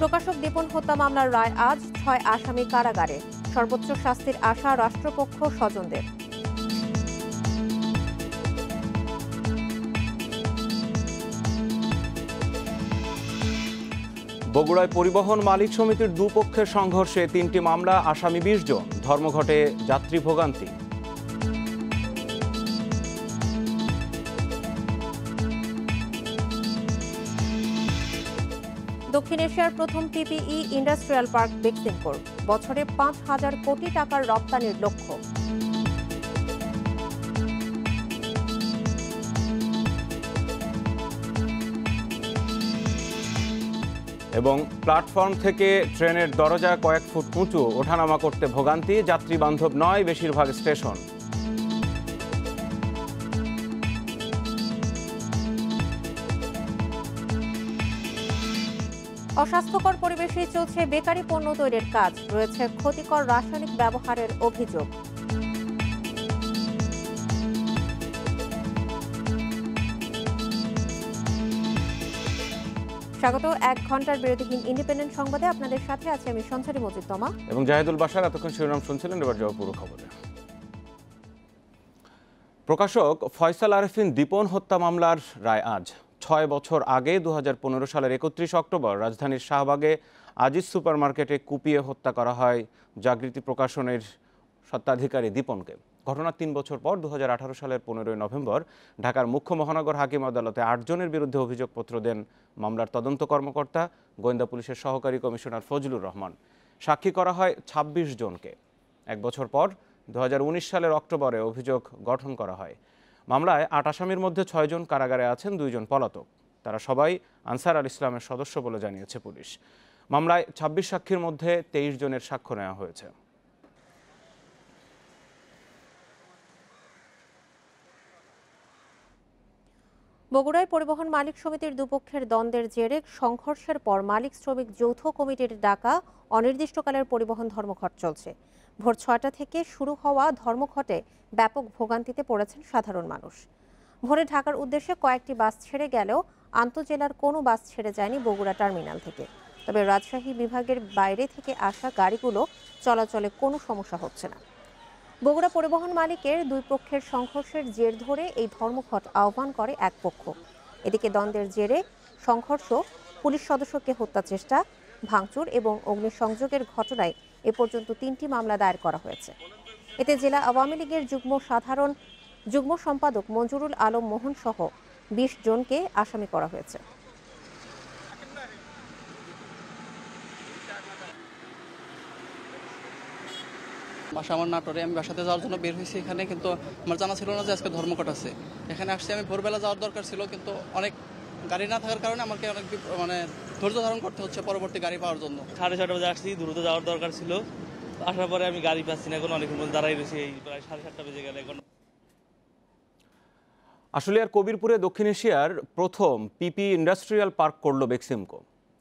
প্রকাশক দীপন হত্যা মামলার রায় আজ, ৬ আসামি কারাগারে। সর্বোচ্চ শাস্তির আশা রাষ্ট্রপক্ষ স্বজনদের। বগুড়ায় পরিবহন মালিক সমিতির দুপক্ষের সংঘর্ষে ৩টি মামলা, আসামি ২০ জন। ধর্মঘটে যাত্রী ভোগান্তি। দক্ষিণ এশিয়ার প্রথম পিপিই ইন্ডাস্ট্রিয়াল পার্ক বেক্সিমকোর। বছরে ৫,০০০ কোটি টাকার রপ্তানির লক্ষ্য। এবং প্ল্যাটফর্ম থেকে ট্রেনের দরজা কয়েক ফুট উঁচু, ওঠানামা করতে ভোগান্তি। যাত্রী বান্ধব নয় বেশিরভাগ স্টেশন। অস্বাস্থ্যকর পরিবেশেই চলছে বেকারি পণ্য তৈরির কাজ। রয়েছে ক্ষতিকর রাসায়নিক ব্যবহারের অভিযোগ। স্বাগত ১ ঘন্টার বিরতিহীন ইন্ডিপেন্ডেন্ট সংবাদে। আপনাদের সাথে আছে আমি সঞ্চারী মজিদ তমা এবং জাহিদুল বাশার। এতক্ষণ শিরোনাম শুনছিলেন, এবার যাওয়া পুরো খবরে। প্রকাশক ফয়সাল আরেফিন দীপন হত্যা মামলার রায় আজ। ৬ বছর আগে ২০১৫ সালের ৩১ অক্টোবর রাজধানীর শাহবাগে আজিজ সুপারমার্কেটে কুপিয়ে হত্যা করা হয় জাগৃতি প্রকাশনের স্বত্বাধিকারী দীপনকে। ঘটনার ৩ বছর পর ২০১৮ সালের ১৫ নভেম্বর ঢাকার মুখ্য মহানগর হাকিম আদালতে ৮ জনের বিরুদ্ধে অভিযোগপত্র দেন মামলার তদন্ত কর্মকর্তা গোয়েন্দা পুলিশের সহকারী কমিশনার ফজলুর রহমান। সাক্ষী করা হয় ২৬ জনকে। ১ বছর পর ২০১৯ সালের অক্টোবরে অভিযোগ গঠন করা হয়। মামলায় ৮ আসামির মধ্যে ৬ জন কারাগারে আছেন, ২ জন পলাতক। তারা সবাই আনসার আল ইসলামের সদস্য বলে জানিয়েছে পুলিশ। মামলায় ২৬ সাক্ষীর মধ্যে ২৩ জনের সাক্ষ্য নেওয়া হয়েছে। বগুড়ায় পরিবহন মালিক সমিতির দুপক্ষের দ্বন্দ্বের জেরে সংঘর্ষের পর মালিক শ্রমিক যৌথ কমিটির ডাকা অনির্দিষ্টকালের পরিবহন ধর্মঘট চলছে। ভোর ৬টা থেকে শুরু হওয়া ধর্মঘটে ব্যাপক ভোগান্তিতে পড়েছেন সাধারণ মানুষ। ভোরে ঢাকার উদ্দেশ্যে কয়েকটি বাস ছেড়ে গেলেও আন্তঃজেলার কোনো বাস ছেড়ে যায়নি বগুড়া টার্মিনাল থেকে। তবে রাজশাহী বিভাগের বাইরে থেকে আসা গাড়িগুলো চলাচলে কোনো সমস্যা হচ্ছে না। বগুড়া পরিবহন মালিকের দুই পক্ষের সংঘর্ষের জের ধরে এই ধর্মঘট আহ্বান করে এক পক্ষ। এদিকে দ্বন্দ্বের জেরে সংঘর্ষ, পুলিশ সদস্যকে হত্যা চেষ্টা, ভাঙচুর এবং অগ্নিসংযোগের ঘটনায় এ পর্যন্ত ৩টি মামলা দায়ের করা হয়েছে। এতে জেলা আওয়ামী লীগের যুগ্ম সম্পাদক মঞ্জুরুল আলম মোহন সহ ২০ জনকে আসামি করা হয়েছে। বাসা আমার নাটোরে, আমি বাসাতে যাওয়ার জন্য বের হয়েছি এখানে, কিন্তু আমার জানা ছিল না যে আজকে ধর্মঘট আছে। এখানে আসছি, আমি ভোরবেলা যাওয়ার দরকার ছিল, কিন্তু অনেক গাড়ি না থাকার কারণে আমাকে অনেক ধৈর্য ধারণ করতে হচ্ছে পরবর্তী গাড়ি পাওয়ার জন্য। 6:30 বাজে আসছি, দ্রুত যাওয়ার দরকার ছিল। আসার পরে আমি গাড়ি পাচ্ছি না, এখন অনেকক্ষণ দাঁড়াই রয়েছি, এই প্রায় 7:30 বেজে গেলে। এখন আশুলিয়ার কবিরপুরে দক্ষিণ এশিয়ার প্রথম পিপি ইন্ডাস্ট্রিয়াল পার্ক করল বেক্সিমকো।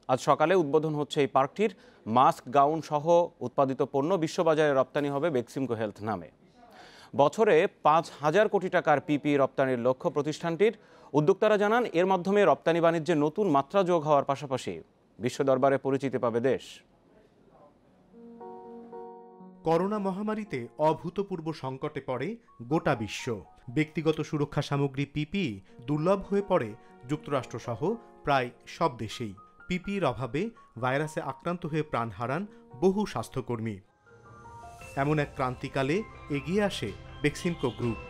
আজ সকালে উদ্বোধন হচ্ছে এই পার্কটির। মাস্ক, গাউন সহ উৎপাদিত পণ্য বিশ্ববাজারে রপ্তানি হবে বেক্সিমকো হেলথ নামে। বছরে ৫,০০০ কোটি টাকার পিপি রপ্তানির লক্ষ্য প্রতিষ্ঠানটির। উদ্যোক্তারা জানান, এর মাধ্যমে রপ্তানি বাণিজ্যে নতুন মাত্রা যোগ হওয়ার পাশাপাশি বিশ্ব দরবারে পরিচিতি পাবে দেশ। করোনা মহামারীতে অভূতপূর্ব সংকটে পড়ে গোটা বিশ্ব। ব্যক্তিগত সুরক্ষা সামগ্রী পিপি দুর্লভ হয়ে পড়ে যুক্তরাষ্ট্রসহ প্রায় সব দেশেই। পিপির অভাবে ভাইরাসে আক্রান্ত হয়ে প্রাণ হারান বহু স্বাস্থ্যকর্মী। এমন এক ক্রান্তিকালে এগিয়ে আসে বেক্সিমকো গ্রুপ।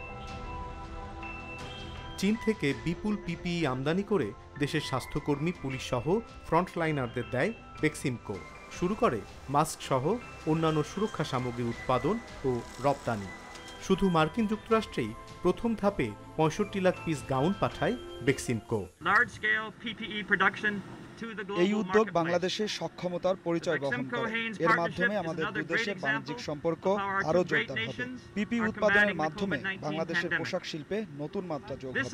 চীন থেকে বিপুল পিপিই আমদানি করে দেশের স্বাস্থ্যকর্মী, পুলিশ সহ ফ্রন্টলাইনারদের দেয় বেক্সিমকো। শুরু করে মাস্ক সহ অন্যান্য সুরক্ষা সামগ্রী উৎপাদন ও রপ্তানি। শুধু মার্কিন যুক্তরাষ্ট্রেই প্রথম ধাপে ৬৫ লাখ পিস গাউন পাঠায় বেক্সিমকো। এই উদ্যোগ বাংলাদেশের সক্ষমতার পরিচয় বহন করে। এর মাধ্যমে আমাদের দুই দেশের বাণিজ্যিক সম্পর্ক আরও জোরদার হবে। পিপি উৎপাদনের মাধ্যমে বাংলাদেশের পোশাক শিল্পে নতুন মাত্রা যোগ হবে।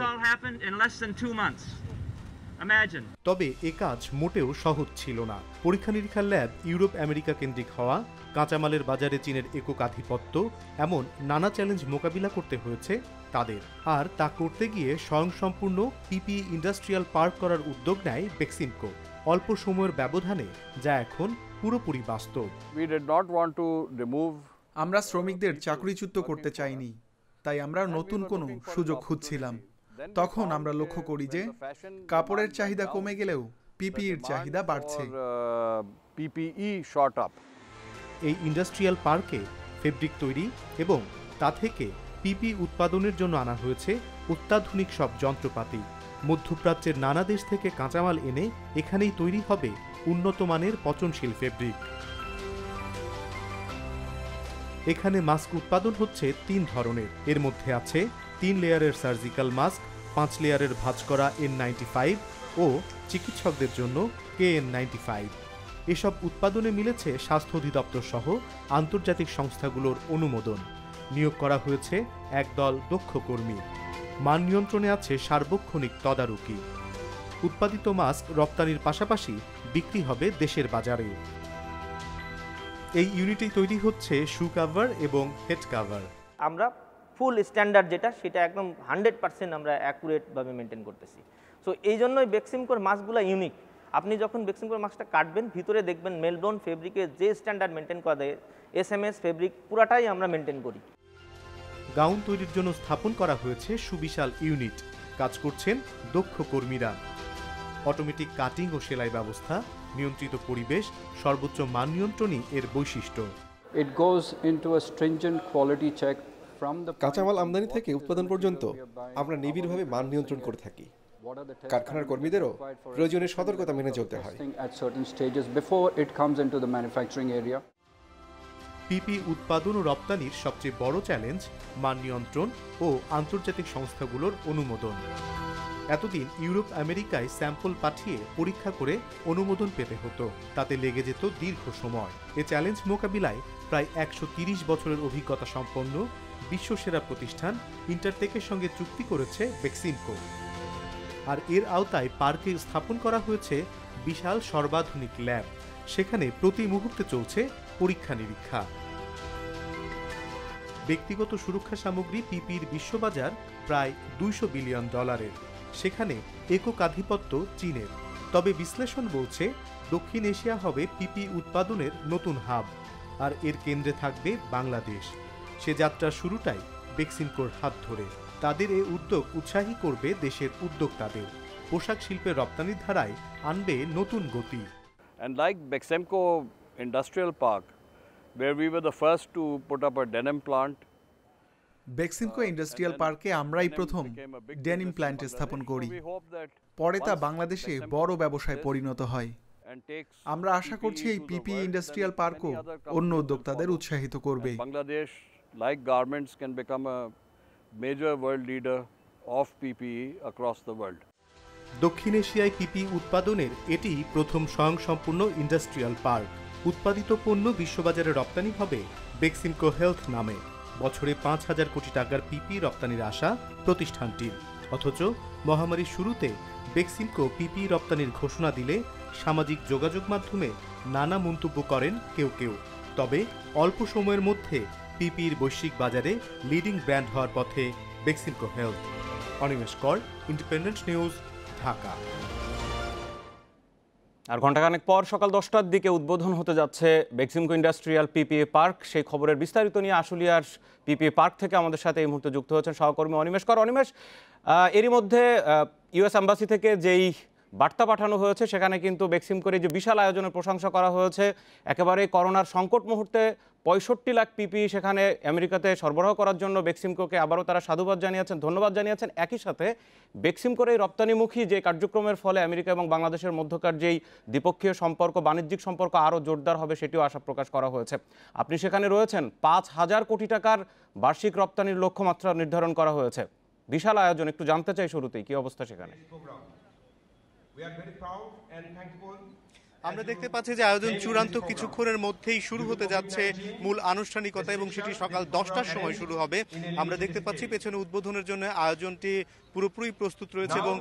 তবে এ কাজ মোটেও সহজ ছিল না। পরীক্ষা নিরীক্ষার ল্যাব ইউরোপ আমেরিকা কেন্দ্রিক হওয়া, কাঁচামালের বাজারে চীনের একক আধিপত্য, এমন নানা চ্যালেঞ্জ মোকাবিলা করতে হয়েছে তাদের। আর তা করতে গিয়ে স্বয়ংসম্পূর্ণ পিপি ইন্ডাস্ট্রিয়াল পার্ক করার উদ্যোগ নেয় বেক্সিমকো। অল্প সময়ের ব্যবধানে যা এখন পুরোপুরি বাস্তব। We did not want to remove আমরা শ্রমিকদের চাকরিচ্যুত করতে চাইনি, তাই আমরা নতুন কোনো সুযোগ খুঁজছিলাম। তখন আমরা লক্ষ্য করি যে কাপড়ের চাহিদা কমে গেলেও পিপিইর চাহিদা বাড়ছে। PPE shot up. এই ইন্ডাস্ট্রিয়াল পার্কে ফেব্রিক তৈরি এবং তা থেকে পিপি উৎপাদনের জন্য আনা হয়েছে অত্যাধুনিক সব যন্ত্রপাতি। মধ্যপ্রাচ্যের নানা দেশ থেকে কাঁচামাল এনে এখানেই তৈরি হবে উন্নত মানের পচনশীল ফেব্রিক। এখানে মাস্ক উৎপাদন হচ্ছে 3 ধরনের। এর মধ্যে আছে 3 লেয়ারের সার্জিক্যাল মাস্ক, 5 লেয়ারের ভাঁজ করা N95 ও চিকিৎসকদের জন্য KN95। এসব উৎপাদনে মিলেছে স্বাস্থ্য অধিদপ্তর সহ আন্তর্জাতিক সংস্থাগুলোর অনুমোদন। নিয়োগ করা হয়েছে একদল দক্ষ কর্মী। মান নিয়ন্ত্রণে আছে সার্বক্ষণিক তদারকি। উৎপাদিত মাস্ক রপ্তানির পাশাপাশি বিক্রি হবে দেশের বাজারে। এই ইউনিটেই তৈরি হচ্ছে শু কাভার এবং হেড কাভার। আমরা ফুল স্ট্যান্ডার্ড যেটা সেটা একদম 100% আমরা অ্যাকুরেটভাবে মেনটেন করতেছি। সো এই জন্যই বেক্সিমকোর মাস্কগুলো ইউনিক। আপনি যখন বেক্সিমকোর মাস্কটা কাটবেন ভিতরে দেখবেন মেলবোর্ন ফেব্রিকে যে স্ট্যান্ডার্ড মেনটেন করা যায় SMS ফেব্রিক পুরাটাই আমরা মেনটেন করি। গাউন তৈরির জন্য স্থাপন করা হয়েছে সুবিশাল ইউনিট। কাজ করছেন দক্ষ কর্মীরা। অটোমেটিক কাটিং ও সেলাই ব্যবস্থা, নিয়ন্ত্রিত পরিবেশ, সর্বোচ্চ মান নিয়ন্ত্রণই এর বৈশিষ্ট্য। It goes into a stringent quality check from the কাঁচামাল আমদানি থেকে উৎপাদন পর্যন্ত আমরা নিবিড়ভাবে মান নিয়ন্ত্রণ করে থাকি। কারখানার কর্মীদেরও প্রয়োজনীয় সতর্কতা মেনে চলতে হয়। at certain stages before it comes into the manufacturing area. পিপি উৎপাদন ও রপ্তানির সবচেয়ে বড় চ্যালেঞ্জ মান নিয়ন্ত্রণ ও আন্তর্জাতিক সংস্থাগুলোর অনুমোদন। এতদিন ইউরোপ আমেরিকায় স্যাম্পল পাঠিয়ে পরীক্ষা করে অনুমোদন পেতে হতো, তাতে লেগে যেত দীর্ঘ সময়। এ চ্যালেঞ্জ মোকাবিলায় প্রায় 130 বছরের অভিজ্ঞতা সম্পন্ন বিশ্বসেরা প্রতিষ্ঠান ইন্টারটেকের সঙ্গে চুক্তি করেছে বেক্সিমকো। আর এর আওতায় পার্কে স্থাপন করা হয়েছে বিশাল সর্বাধুনিক ল্যাব। সেখানে প্রতি মুহূর্তে চলছে পরীক্ষা নিরীক্ষা। ব্যক্তিগত সুরক্ষা সামগ্রী পিপির বিশ্ববাজার প্রায় $200 বিলিয়ন। সেখানে একক আধিপত্য চীনের। তবে বিশ্লেষণ বলছে দক্ষিণ এশিয়া হবে পিপি উৎপাদনের নতুন হাব, আর এর কেন্দ্রে থাকবে বাংলাদেশ। সে যাত্রার শুরুটাই বেক্সিমকোর হাত ধরে। তাদের এ উদ্যোগ উৎসাহী করবে দেশের উদ্যোক্তাদের, পোশাক শিল্পের রপ্তানির ধারায় আনবে নতুন গতি। And like Beximco Industrial Park, where we were the first to put up a denim plant, Beximco industrial পার্কে আমরাই প্রথম ডেনিম প্ল্যান্ট স্থাপন করি। পরে তা বাংলাদেশে বড় ব্যবসায় পরিণত হয়। আমরা আশা করছি এই পিপি ইন্ডাস্ট্রিয়াল পার্কও অন্য উদ্যোক্তাদের উৎসাহিত করবে। Bangladesh, like garments, can become a major world leader of PPE across the world. দক্ষিণ এশিয়ায় পিপি উৎপাদনের এটি প্রথম স্বয়ংসম্পূর্ণ ইন্ডাস্ট্রিয়াল পার্ক। উৎপাদিত পণ্য বিশ্ববাজারে রপ্তানি হবে বেক্সিমকো হেলথ নামে। বছরে 5,000 কোটি টাকার পিপি রপ্তানির আশা প্রতিষ্ঠানটির। অথচ মহামারীর শুরুতে বেক্সিমকো পিপি রপ্তানির ঘোষণা দিলে সামাজিক যোগাযোগ মাধ্যমে নানা মন্তব্য করেন কেউ কেউ। তবে অল্প সময়ের মধ্যে পিপির বৈশ্বিক বাজারে লিডিং ব্র্যান্ড হওয়ার পথে বেক্সিমকো হেলথ। অনিমেষ কর, ইন্ডিপেন্ডেন্ট নিউজ, ঢাকা। আর ঘণ্টাখানেক পর সকাল 10টার দিকে উদ্বোধন হতে যাচ্ছে বেক্সিমকো ইন্ডাস্ট্রিয়াল পিপিএ পার্ক। সেই খবরের বিস্তারিত নিয়ে আশুলিয়ার পিপিএ পার্ক থেকে আমাদের সাথে এই মুহূর্তে যুক্ত হচ্ছেন সহকর্মী অনিমেষ কর। অনিমেষ, এরই মধ্যে ইউএস অ্যাম্বাসি থেকে যেই বার্তা পাঠানো হয়েছে সেখানে কিন্তু বেক্সিমকোর এই যে বিশাল আয়োজনের প্রশংসা করা হয়েছে। একেবারে করোনার সংকট মুহূর্তে 65 লাখ পিপি সেখানে আমেরিকাতে সরবরাহ করার জন্য বেক্সিমকোকে আবারও তারা সাধুবাদ জানিয়েছেন, ধন্যবাদ জানিয়েছেন। একই সাথে বেক্সিমকোর এই রপ্তানিমুখী যে কার্যক্রমের ফলে আমেরিকা এবং বাংলাদেশের মধ্যকার যেই দ্বিপক্ষীয় সম্পর্ক, বাণিজ্যিক সম্পর্ক আরও জোরদার হবে সেটিও আশা প্রকাশ করা হয়েছে। আপনি সেখানে রয়েছেন, 5,000 কোটি টাকার বার্ষিক রপ্তানির লক্ষ্যমাত্রা নির্ধারণ করা হয়েছে। বিশাল আয়োজন, একটু জানতে চাই শুরুতেই কি অবস্থা সেখানে। আমরা দেখতে পাচ্ছি যে আয়োজন চূড়ান্ত কিছুক্ষণের মধ্যেই শুরু হতে যাচ্ছে মূল আনুষ্ঠানিকতা এবং সেটি সকাল 10টার সময় শুরু হবে। আমরা দেখতে পাচ্ছি পেছনে উদ্বোধনের জন্য আয়োজনটি পুরোপুরি প্রস্তুত রয়েছে এবং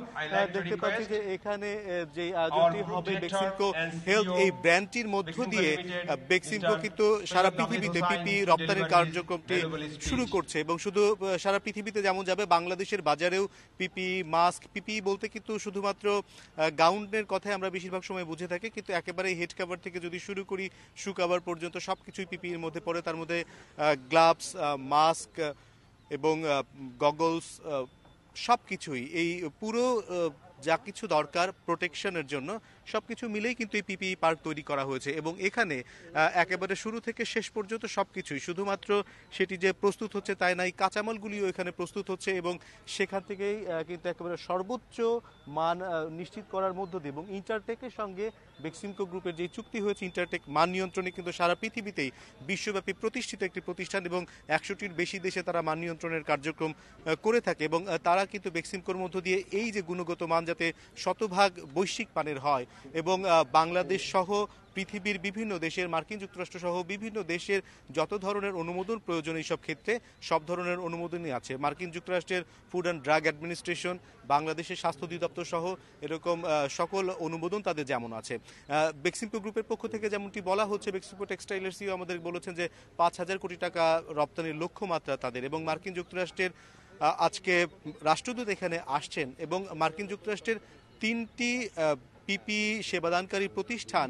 দেখতে পাচ্ছি যে এখানে যে আয়োজনটি হবে বেক্সিমকো হেলথ এই ব্র্যান্ডটির মধ্য দিয়ে বেক্সিমকো কিন্তু সারা পৃথিবীতে পিপি রপ্তানির কার্যক্রমটি শুরু করছে এবং শুধু সারা পৃথিবীতে যেমন যাবে বাংলাদেশের বাজারেও পিপি মাস্ক পিপি বলতে কিন্তু শুধুমাত্র গাউনের কথাই আমরা বেশিরভাগ সময় বুঝে থাকি, কিন্তু একেবারে হেড কাভার থেকে যদি শুরু করি শু কাভার পর্যন্ত সবকিছুই পিপির মধ্যে পড়ে। তার মধ্যে গ্লাভস, মাস্ক এবং গগলস সবকিছুই এই পুরো যা কিছু দরকার প্রোটেকশনের জন্য সবকিছু মিলেই কিন্তু এই পিপি পার্ক তৈরি করা হয়েছে এবং এখানে একেবারে শুরু থেকে শেষ পর্যন্ত সবকিছুই শুধুমাত্র সেটি যে প্রস্তুত হচ্ছে তাই নাই, কাঁচামালগুলিও এখানে প্রস্তুত হচ্ছে এবং সেখান থেকেই কিন্তু একেবারে সর্বোচ্চ মান নিশ্চিত করার মধ্য দিয়ে এবং ইন্টারটেকের সঙ্গে বেক্সিমকো গ্রুপের যে চুক্তি হয়েছে ইন্টারটেক মান নিয়ন্ত্রণে কিন্তু সারা পৃথিবীতেই বিশ্বব্যাপী প্রতিষ্ঠিত একটি প্রতিষ্ঠান এবং 100টির বেশি দেশে তারা মান নিয়ন্ত্রণের কার্যক্রম করে থাকে এবং তারা কিন্তু বেক্সিমকোর মধ্য দিয়ে এই যে গুণগত মান যাতে শতভাগ বৈশ্বিক মানের হয় এবং বাংলাদেশ সহ পৃথিবীর বিভিন্ন দেশের মার্কিন যুক্তরাষ্ট্র সহ বিভিন্ন দেশের যত ধরনের অনুমোদন প্রয়োজন এইসব ক্ষেত্রে সব ধরনের অনুমোদনই আছে। মার্কিন যুক্তরাষ্ট্রের ফুড অ্যান্ড ড্রাগ অ্যাডমিনিস্ট্রেশন, বাংলাদেশের স্বাস্থ্য অধিদপ্তর সহ এরকম সকল অনুমোদন তাদের যেমন আছে। বেক্সিমকো গ্রুপের পক্ষ থেকে যেমনটি বলা হচ্ছে, বেক্সিমকো টেক্সটাইলের সিইও আমাদের বলেছেন যে 5,000 কোটি টাকা রপ্তানির লক্ষ্যমাত্রা তাদের এবং মার্কিন যুক্তরাষ্ট্রের আজকে রাষ্ট্রদূত এখানে আসছেন এবং মার্কিন যুক্তরাষ্ট্রের 3টি পিপি সেবাদানকারী প্রতিষ্ঠান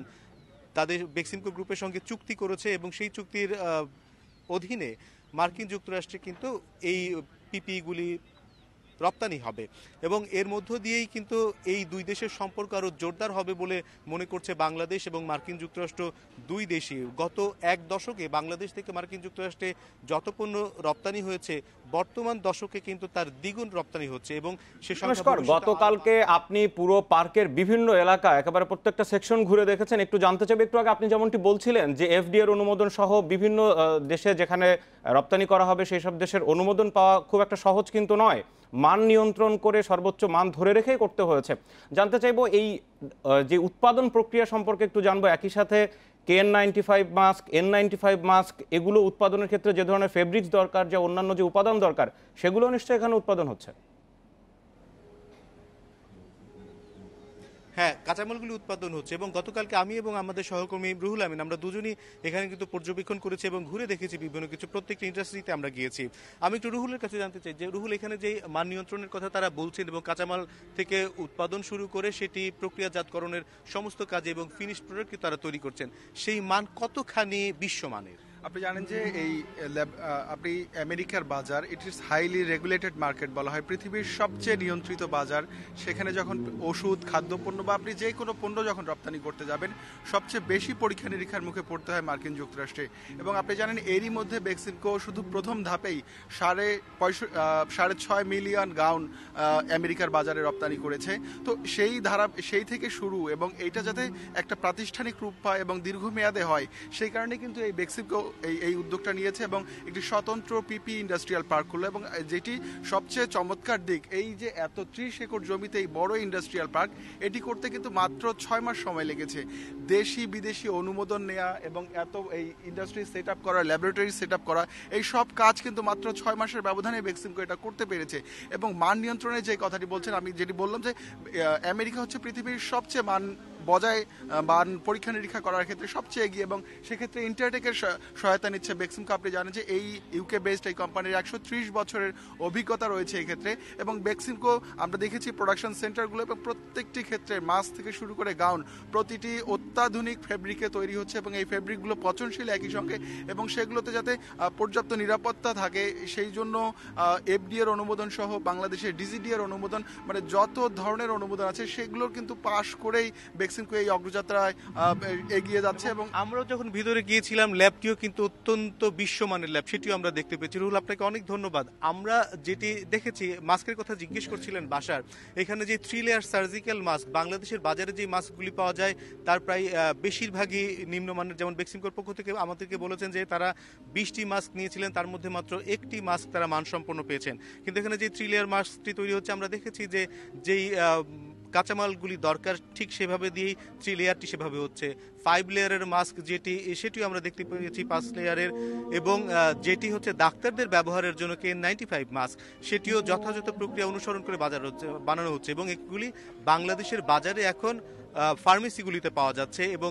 তাদের বেক্সিমকো গ্রুপের সঙ্গে চুক্তি করেছে এবং সেই চুক্তির অধীনে মার্কিন যুক্তরাষ্ট্রে কিন্তু এই পিপিগুলি রপ্তানি হবে এবং এর মধ্য দিয়েই কিন্তু এই দুই দেশের সম্পর্ক আরও জোরদার হবে বলে মনে করছে বাংলাদেশ এবং মার্কিন যুক্তরাষ্ট্র দুই দেশই। গত এক দশকে বাংলাদেশ থেকে মার্কিন যুক্তরাষ্ট্রে যত পণ্য রপ্তানি হয়েছে বর্তমান দশকে কিন্তু তার দ্বিগুণ রপ্তানি হচ্ছে এবং সে গতকালকে আপনি পুরো পার্কের বিভিন্ন এলাকা একেবারে প্রত্যেকটা সেকশন ঘুরে দেখেছেন। একটু জানতে চাইব, একটু আগে আপনি যেমনটি বলছিলেন যে এফডিএ এর অনুমোদন সহ বিভিন্ন দেশে যেখানে রপ্তানি করা হবে সেই সব দেশের অনুমোদন পাওয়া খুব একটা সহজ কিন্তু নয়, মান নিয়ন্ত্রণ করে সর্বোচ্চ মান ধরে রেখেই করতে হয়েছে। জানতে চাইবো এই যে উৎপাদন প্রক্রিয়া সম্পর্কে একটু জানবো, একই সাথে KN95 মাস্ক, N95 মাস্ক এগুলো উৎপাদনের ক্ষেত্রে যে ধরনের ফেব্রিক্স দরকার, যে অন্যান্য যে উপাদান দরকার সেগুলো নিশ্চয়ই এখানে উৎপাদন হচ্ছে। হ্যাঁ, কাঁচামালগুলি উৎপাদন হচ্ছে এবং গতকালকে আমি এবং আমাদের সহকর্মী রুহুল আমিন আমরা দুজনই এখানে কিন্তু পর্যবেক্ষণ করেছি এবং ঘুরে দেখেছি বিভিন্ন কিছু, প্রত্যেকটা ইন্ডাস্ট্রিতে আমরা গিয়েছি। আমি একটু রুহুলের কাছে জানতে চাই যে রুহুল, এখানে যে মান নিয়ন্ত্রণের কথা তারা বলছেন এবং কাঁচামাল থেকে উৎপাদন শুরু করে সেটি প্রক্রিয়াজাতকরণের সমস্ত কাজে এবং ফিনিশ প্রোডাক্ট তারা তৈরি করছেন, সেই মান কতখানি বিশ্বমানের? আপনি জানেন যে এই আপনি আমেরিকার বাজার, it is highly regulated market বলা হয়, পৃথিবীর সবচেয়ে নিয়ন্ত্রিত বাজার। সেখানে যখন ওষুধ, খাদ্যপণ্য বা আপনি যে কোনো পণ্য যখন রপ্তানি করতে যাবেন সবচেয়ে বেশি পরীক্ষা নিরীক্ষার মুখে পড়তে হয় মার্কিন যুক্তরাষ্ট্রে। এবং আপনি জানেন এরই মধ্যে বেক্সিমকো শুধু প্রথম ধাপেই 6.5 মিলিয়ন গাউন আমেরিকার বাজারে রপ্তানি করেছে। তো সেই থেকে শুরু এবং এইটা যাতে একটা প্রাতিষ্ঠানিক রূপ পায় এবং দীর্ঘমেয়াদে হয় সেই কারণে কিন্তু এই বেক্সিমকো এই উদ্যোগটা নিয়েছে এবং একটি স্বতন্ত্র পিপি ইন্ডাস্ট্রিয়াল পার্ক করলো এবং যেটি সবচেয়ে চমৎকার দিক, এই যে এত 30 একর জমিতে এই বড় ইন্ডাস্ট্রিয়াল পার্ক এটি করতে কিন্তু মাত্র 6 মাস সময় লেগেছে। দেশি বিদেশি অনুমোদন নেওয়া এবং এত এই ইন্ডাস্ট্রি সেট আপ করা, ল্যাবরেটরি সেট আপ করা, এই সব কাজ কিন্তু মাত্র 6 মাসের ব্যবধানে বেক্সিমকো এটা করতে পেরেছে। এবং মান নিয়ন্ত্রণের যে কথাটি বলছেন, আমি যেটি বললাম যে আমেরিকা হচ্ছে পৃথিবীর সবচেয়ে মান পরীক্ষা নিরীক্ষা করার ক্ষেত্রে সবচেয়ে এগিয়ে এবং সেক্ষেত্রে ইন্টারটেকের সহায়তা নিচ্ছে বেক্সিমকো। আপনি জানেন যে এই ইউকে বেসড এই কোম্পানির 130 বছরের অভিজ্ঞতা রয়েছে এই ক্ষেত্রে এবং বেক্সিমকো আমরা দেখেছি প্রোডাকশন সেন্টারগুলো এবং প্রত্যেকটি ক্ষেত্রে মাস্ক থেকে শুরু করে গাউন প্রতিটি অত্যাধুনিক ফেব্রিকে তৈরি হচ্ছে এবং এই ফেব্রিকগুলো পচনশীল একই সঙ্গে এবং সেগুলোতে যাতে পর্যাপ্ত নিরাপত্তা থাকে সেই জন্য এফডিএ এর অনুমোদন সহ বাংলাদেশের ডিজিডি এর অনুমোদন, মানে যত ধরনের অনুমোদন আছে সেগুলোর কিন্তু পাশ করেই বেক্সিমকো এই অগ্রযাত্রায় এগিয়ে যাচ্ছে। এবং আমরাও যখন ভিতরে গিয়েছিলাম ল্যাবটিও কিন্তু অত্যন্ত বিশ্বমানের ল্যাব, সেটিও আমরা দেখতে পেয়েছি। রুহুল, আপনাকে অনেক ধন্যবাদ। আমরা যেটি দেখেছি, মাস্কের কথা জিজ্ঞেস করছিলেন বাসার, এখানে যে 3 লেয়ার সার্জিক্যাল মাস্ক, বাংলাদেশের বাজারে যে মাস্কগুলি পাওয়া যায় তার প্রায় বেশিরভাগই নিম্নমানের। যেমন বেক্সিমকোর পক্ষ থেকে আমাদেরকে বলেছেন যে তারা 20টি মাস্ক নিয়েছিলেন, তার মধ্যে মাত্র 1টি মাস্ক তারা মানসম্পন্ন পেয়েছেন। কিন্তু এখানে যে 3 লেয়ার মাস্কটি তৈরি হচ্ছে আমরা দেখেছি যে যেই কাঁচামালগুলি দরকার ঠিক সেভাবে দিয়েই 3 লেয়ারটি সেভাবে হচ্ছে। 5 লেয়ারের মাস্ক সেটিও আমরা দেখতে পেয়েছি 5 লেয়ারের, এবং যেটি হচ্ছে ডাক্তারদের ব্যবহারের জন্য KN95 মাস্ক, সেটিও যথাযথ প্রক্রিয়া অনুসরণ করে বানানো হচ্ছে এবং এগুলি বাংলাদেশের বাজারে এখন ফার্মেসিগুলিতে পাওয়া যাচ্ছে এবং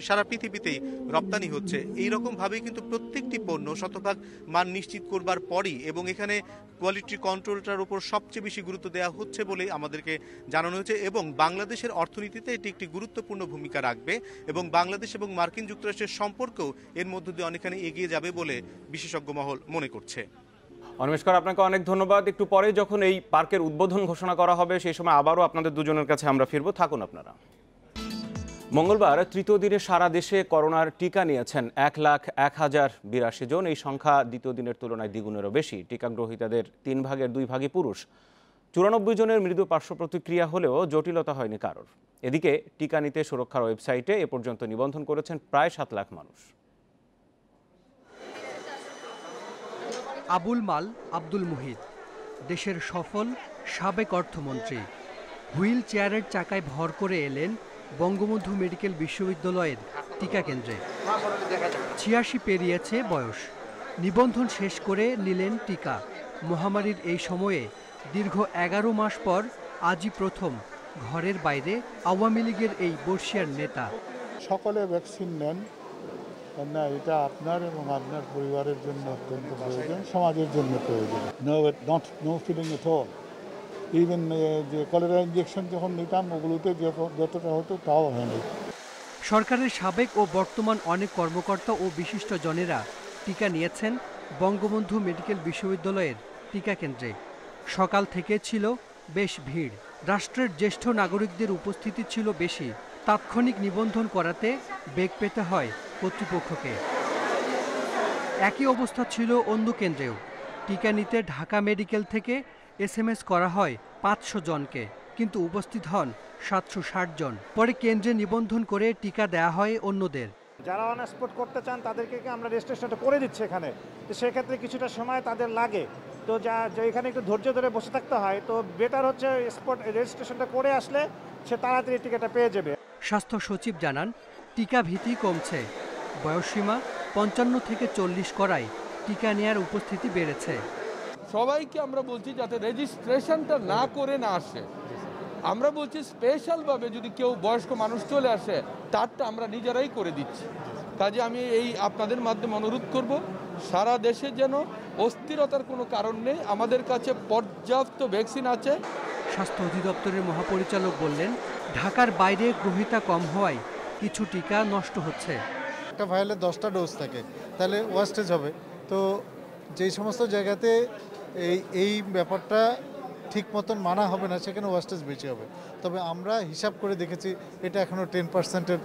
সারা পৃথিবীতেই রপ্তানি হচ্ছে। এইরকম ভাবেই কিন্তু প্রত্যেকটি পণ্য শতভাগ মান নিশ্চিত করবার পরই এবং এখানে কোয়ালিটি কন্ট্রোলটার উপর সবচেয়ে বেশি গুরুত্ব দেওয়া হচ্ছে বলে আমাদেরকে জানানো হয়েছে এবং বাংলাদেশের অর্থনীতিতে এটি একটি গুরুত্বপূর্ণ ভূমিকা রাখবে এবং বাংলাদেশ এবং মার্কিন যুক্তরাষ্ট্রের সম্পর্কও এর মধ্য দিয়ে অনেকখানি এগিয়ে যাবে বলে বিশেষজ্ঞ মহল মনে করছে। অনিমেষকর, আপনাকে অনেক ধন্যবাদ। একটু পরে যখন এই পার্কের উদ্বোধন ঘোষণা করা হবে সেই সময় আবারও আপনাদের দুজনের কাছে আমরা ফিরবো, থাকুন আপনারা। মঙ্গলবার তৃতীয় দিনে সারা দেশে করোনার টিকা নিয়েছেন 1,01,082 জন। এই সংখ্যা দ্বিতীয় দিনের তুলনায় দ্বিগুণেরও বেশি। টিকা গ্রহীতাদের 3 ভাগের 2 ভাগই পুরুষ। 94 জনের মৃদু পার্শ্ব প্রতিক্রিয়া হলেও জটিলতা হয়নি কারোর। এদিকে টিকা নিতে সুরক্ষার ওয়েবসাইটে এ পর্যন্ত নিবন্ধন করেছেন প্রায় 7 লাখ মানুষ। আবুল মাল আব্দুল মুহিত দেশের সফল সাবেক অর্থমন্ত্রী। হুইল চেয়ারের চাকায় ভর করে এলেন বঙ্গবন্ধু মেডিকেল বিশ্ববিদ্যালয়ের টিকা কেন্দ্রে। 86 পেরিয়েছে বয়স। নিবন্ধন শেষ করে নিলেন টিকা। মহামারীর এই সময়ে দীর্ঘ 11 মাস পর আজই প্রথম ঘরের বাইরে আওয়ামী লীগের এই বর্ষিয়ার নেতা। সকলে ভ্যাকসিন নেন, না এটা আপনার এবং আপনার পরিবারের জন্য অত্যন্ত প্রয়োজন, সমাজের জন্য প্রয়োজন। No feeling at all. Even যে কলেরা ইঞ্জেকশন যখন নিতাম ওগুলোতে যতটা হতো তাও হয়নি। সরকারের সাবেক ও বর্তমান অনেক কর্মকর্তা ও বিশিষ্ট জনেরা টিকা নিয়েছেন বঙ্গবন্ধু মেডিকেল বিশ্ববিদ্যালয়ের টিকা কেন্দ্রে। সকাল থেকে ছিল বেশ ভিড়। রাষ্ট্রের জ্যেষ্ঠ নাগরিকদের উপস্থিতি ছিল বেশি। তাৎক্ষণিক নিবন্ধন করাতে বেগ পেতে হয় কর্তৃপক্ষকে। একই অবস্থা ছিল অন্য কেন্দ্রেও। টিকা নিতে ঢাকা মেডিকেল থেকে SMS করা হয় 500 জনকে, কিন্তু উপস্থিত হন 760 জন। পরে কেন্দ্রে নিবন্ধন করে টিকা দেয়া হয় অন্যদের। যারা অন স্পট করতে চান তাদেরকে আমরা রেজিস্ট্রেশনটা করে দিচ্ছি এখানে, তো সেক্ষেত্রে কিছুটা সময় তাদের লাগে, তো এখানে একটু ধৈর্য ধরে বসে থাকতে হয়। তো বেটার হচ্ছে স্পট রেজিস্ট্রেশনটা করে আসলে সে তাড়াতাড়ি টিকাটা পেয়ে যাবে। স্বাস্থ্য সচিব জানান, টিকা ভীতি কমছে। বয়সসীমা 55 থেকে 40 করায় টিকা নেয়ার উপস্থিতি বেড়েছে। সবাইকে আমরা বলছি যাতে রেজিস্ট্রেশনটা না করে না আসে। আমরা বলছি স্পেশালভাবে যদি কেউ বয়স্ক মানুষ চলে আসে তারটা আমরা নিজেরাই করে দিচ্ছি। কাজে আমি আপনাদের মাধ্যমে অনুরোধ করব, সারা দেশে যেন অস্থিরতার কোনো কারণ নেই, আমাদের কাছে পর্যাপ্ত ভ্যাকসিন আছে। স্বাস্থ্য অধিদপ্তরের মহাপরিচালক বললেন, ঢাকার বাইরে গ্রহীতা কম হওয়ায় কিছু টিকা নষ্ট হচ্ছে। একটা ভাইলে 10টা ডোজ থাকে, তাহলে ওয়েস্টেজ হবে। তো যেই সমস্ত জায়গাতে এই ব্যাপারটা ঠিক মতন মানা হবে না সেখানে ওয়েস্টেজ বেশি হবে। তবে আমরা হিসাব করে দেখেছি এটা এখনো 10%-এর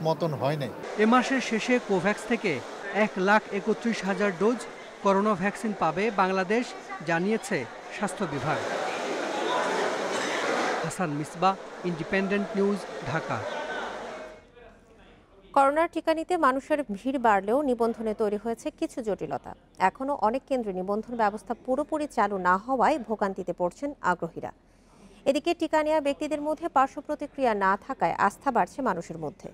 মতন হয় নাই। এ মাসের শেষে কোভ্যাক্স থেকে 1,31,000 ডোজ করোনা ভ্যাকসিন পাবে বাংলাদেশ, জানিয়েছে স্বাস্থ্য বিভাগ। Hasan Misbah, independent news, Dhaka. করোনার টিকা নিতে মানুষের ভিড় বাড়লেও নিবন্ধনে তৈরি হয়েছে কিছু জটিলতা। এখনও অনেক কেন্দ্রে নিবন্ধন ব্যবস্থা পুরোপুরি চালু না হওয়ায় ভোগান্তিতে পড়ছেন আগ্রহীরা। এদিকে টিকা নেওয়া ব্যক্তিদের মধ্যে পার্শ্ব প্রতিক্রিয়া না থাকায় আস্থা বাড়ছে মানুষের মধ্যে।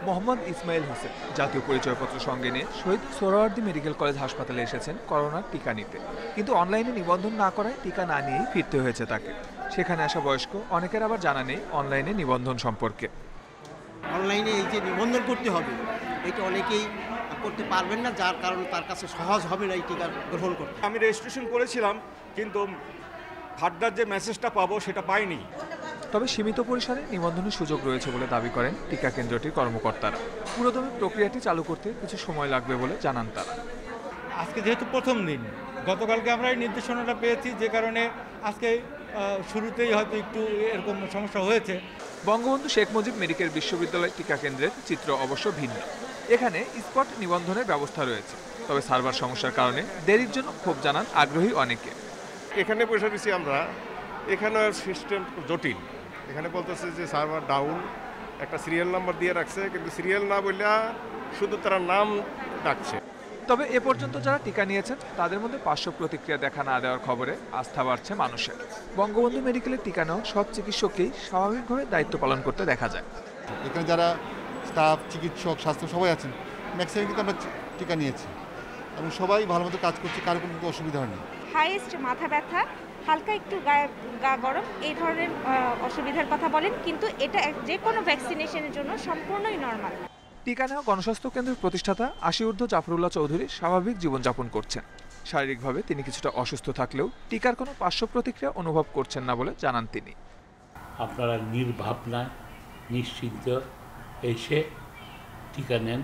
মোহাম্মদ ইসমাইল হোসেন জাতীয় পরিচয়পত্র সঙ্গে নিয়ে শহীদ সোহরাওয়ার্দী মেডিকেল কলেজ হাসপাতালে এসেছেন করোনার টিকা নিতে, কিন্তু অনলাইনে নিবন্ধন না করায় টিকা না নিয়েই ফিরতে হয়েছে তাকে। সেখানে আসা বয়স্ক অনেকের আবার জানা নেই অনলাইনে নিবন্ধন সম্পর্কে। অনলাইনে এই যে নিবন্ধন করতে হবে এটা অনেকেই করতে পারবেন না, যার কারণে তার কাছে সহজ হবে না এই টিকা গ্রহণ করতে। আমি রেজিস্ট্রেশন করেছিলাম কিন্তু ফার্দার যে মেসেজটা পাবো সেটা পাইনি। তবে সীমিত পরিসরে নিবন্ধনের সুযোগ রয়েছে বলে দাবি করেন টিকা কেন্দ্রটির কর্মকর্তারা। পুরোদমে প্রক্রিয়াটি চালু করতে কিছু সময় লাগবে বলে জানান তারা। আজকে যেহেতু প্রথম দিন, গতকালকে আমরা এই নির্দেশনাটা পেয়েছি, যে কারণে আজকে শুরুতেই হয়তো একটু এরকম সমস্যা হয়েছে। বঙ্গবন্ধু শেখ মুজিব মেডিকেল বিশ্ববিদ্যালয় টিকা কেন্দ্রের চিত্র অবশ্য ভিন্ন। এখানে স্পট নিবন্ধনের ব্যবস্থা রয়েছে, তবে সার্ভার সমস্যার কারণে দেরির জন্য ক্ষোভ জানান আগ্রহী অনেকে। এখানে পয়সা দিচ্ছি আমরা, এখানে সিস্টেম জটিল। এখানে বলতেছে যে সার্ভার ডাউন, একটা সিরিয়াল নাম্বার দিয়ে রাখছে, কিন্তু সিরিয়াল না বললে শুধু তারা নাম ডাকছে। তবে এ পর্যন্ত যারা টিকা নিয়েছেন তাদের মধ্যে পার্শ্ব প্রতিক্রিয়া দেখা না দেওয়ার খবরে আস্থা বাড়ছে মানুষের। বঙ্গবন্ধু মেডিকেলের টিকা নেওয়া সব চিকিৎসককেই স্বাভাবিকভাবে দায়িত্ব পালন করতে দেখা যায়। এখানে যারা স্টাফ, চিকিৎসক, স্বাস্থ্য সবাই আছেন, ম্যাক্সিমাম কিন্তু আমরা টিকা নিয়েছি এবং সবাই ভালো মতো কাজ করছে, কারো কোনো অসুবিধা হয়নি। হাইয়েস্ট মাথা ব্যথা, হালকা একটু গা গরম, এই ধরনের অসুবিধার কথা বলেন, কিন্তু এটা যে কোনো ভ্যাকসিনেশনের জন্য সম্পূর্ণই নর্মাল। টিকা নেওয়া গণস্বাস্থ্য কেন্দ্রের প্রতিষ্ঠাতা আশিউর্ধ্ব জাফরুল্লাহ চৌধুরী স্বাভাবিক জীবনযাপন করছেন। শারীরিকভাবে তিনি কিছুটা অসুস্থ থাকলেও টিকার কোনো পার্শ্ব প্রতিক্রিয়া অনুভব করছেন না বলে জানান তিনি। আপনারা নির্ভাবনায় নিশ্চিন্ত এসে টিকা নেন।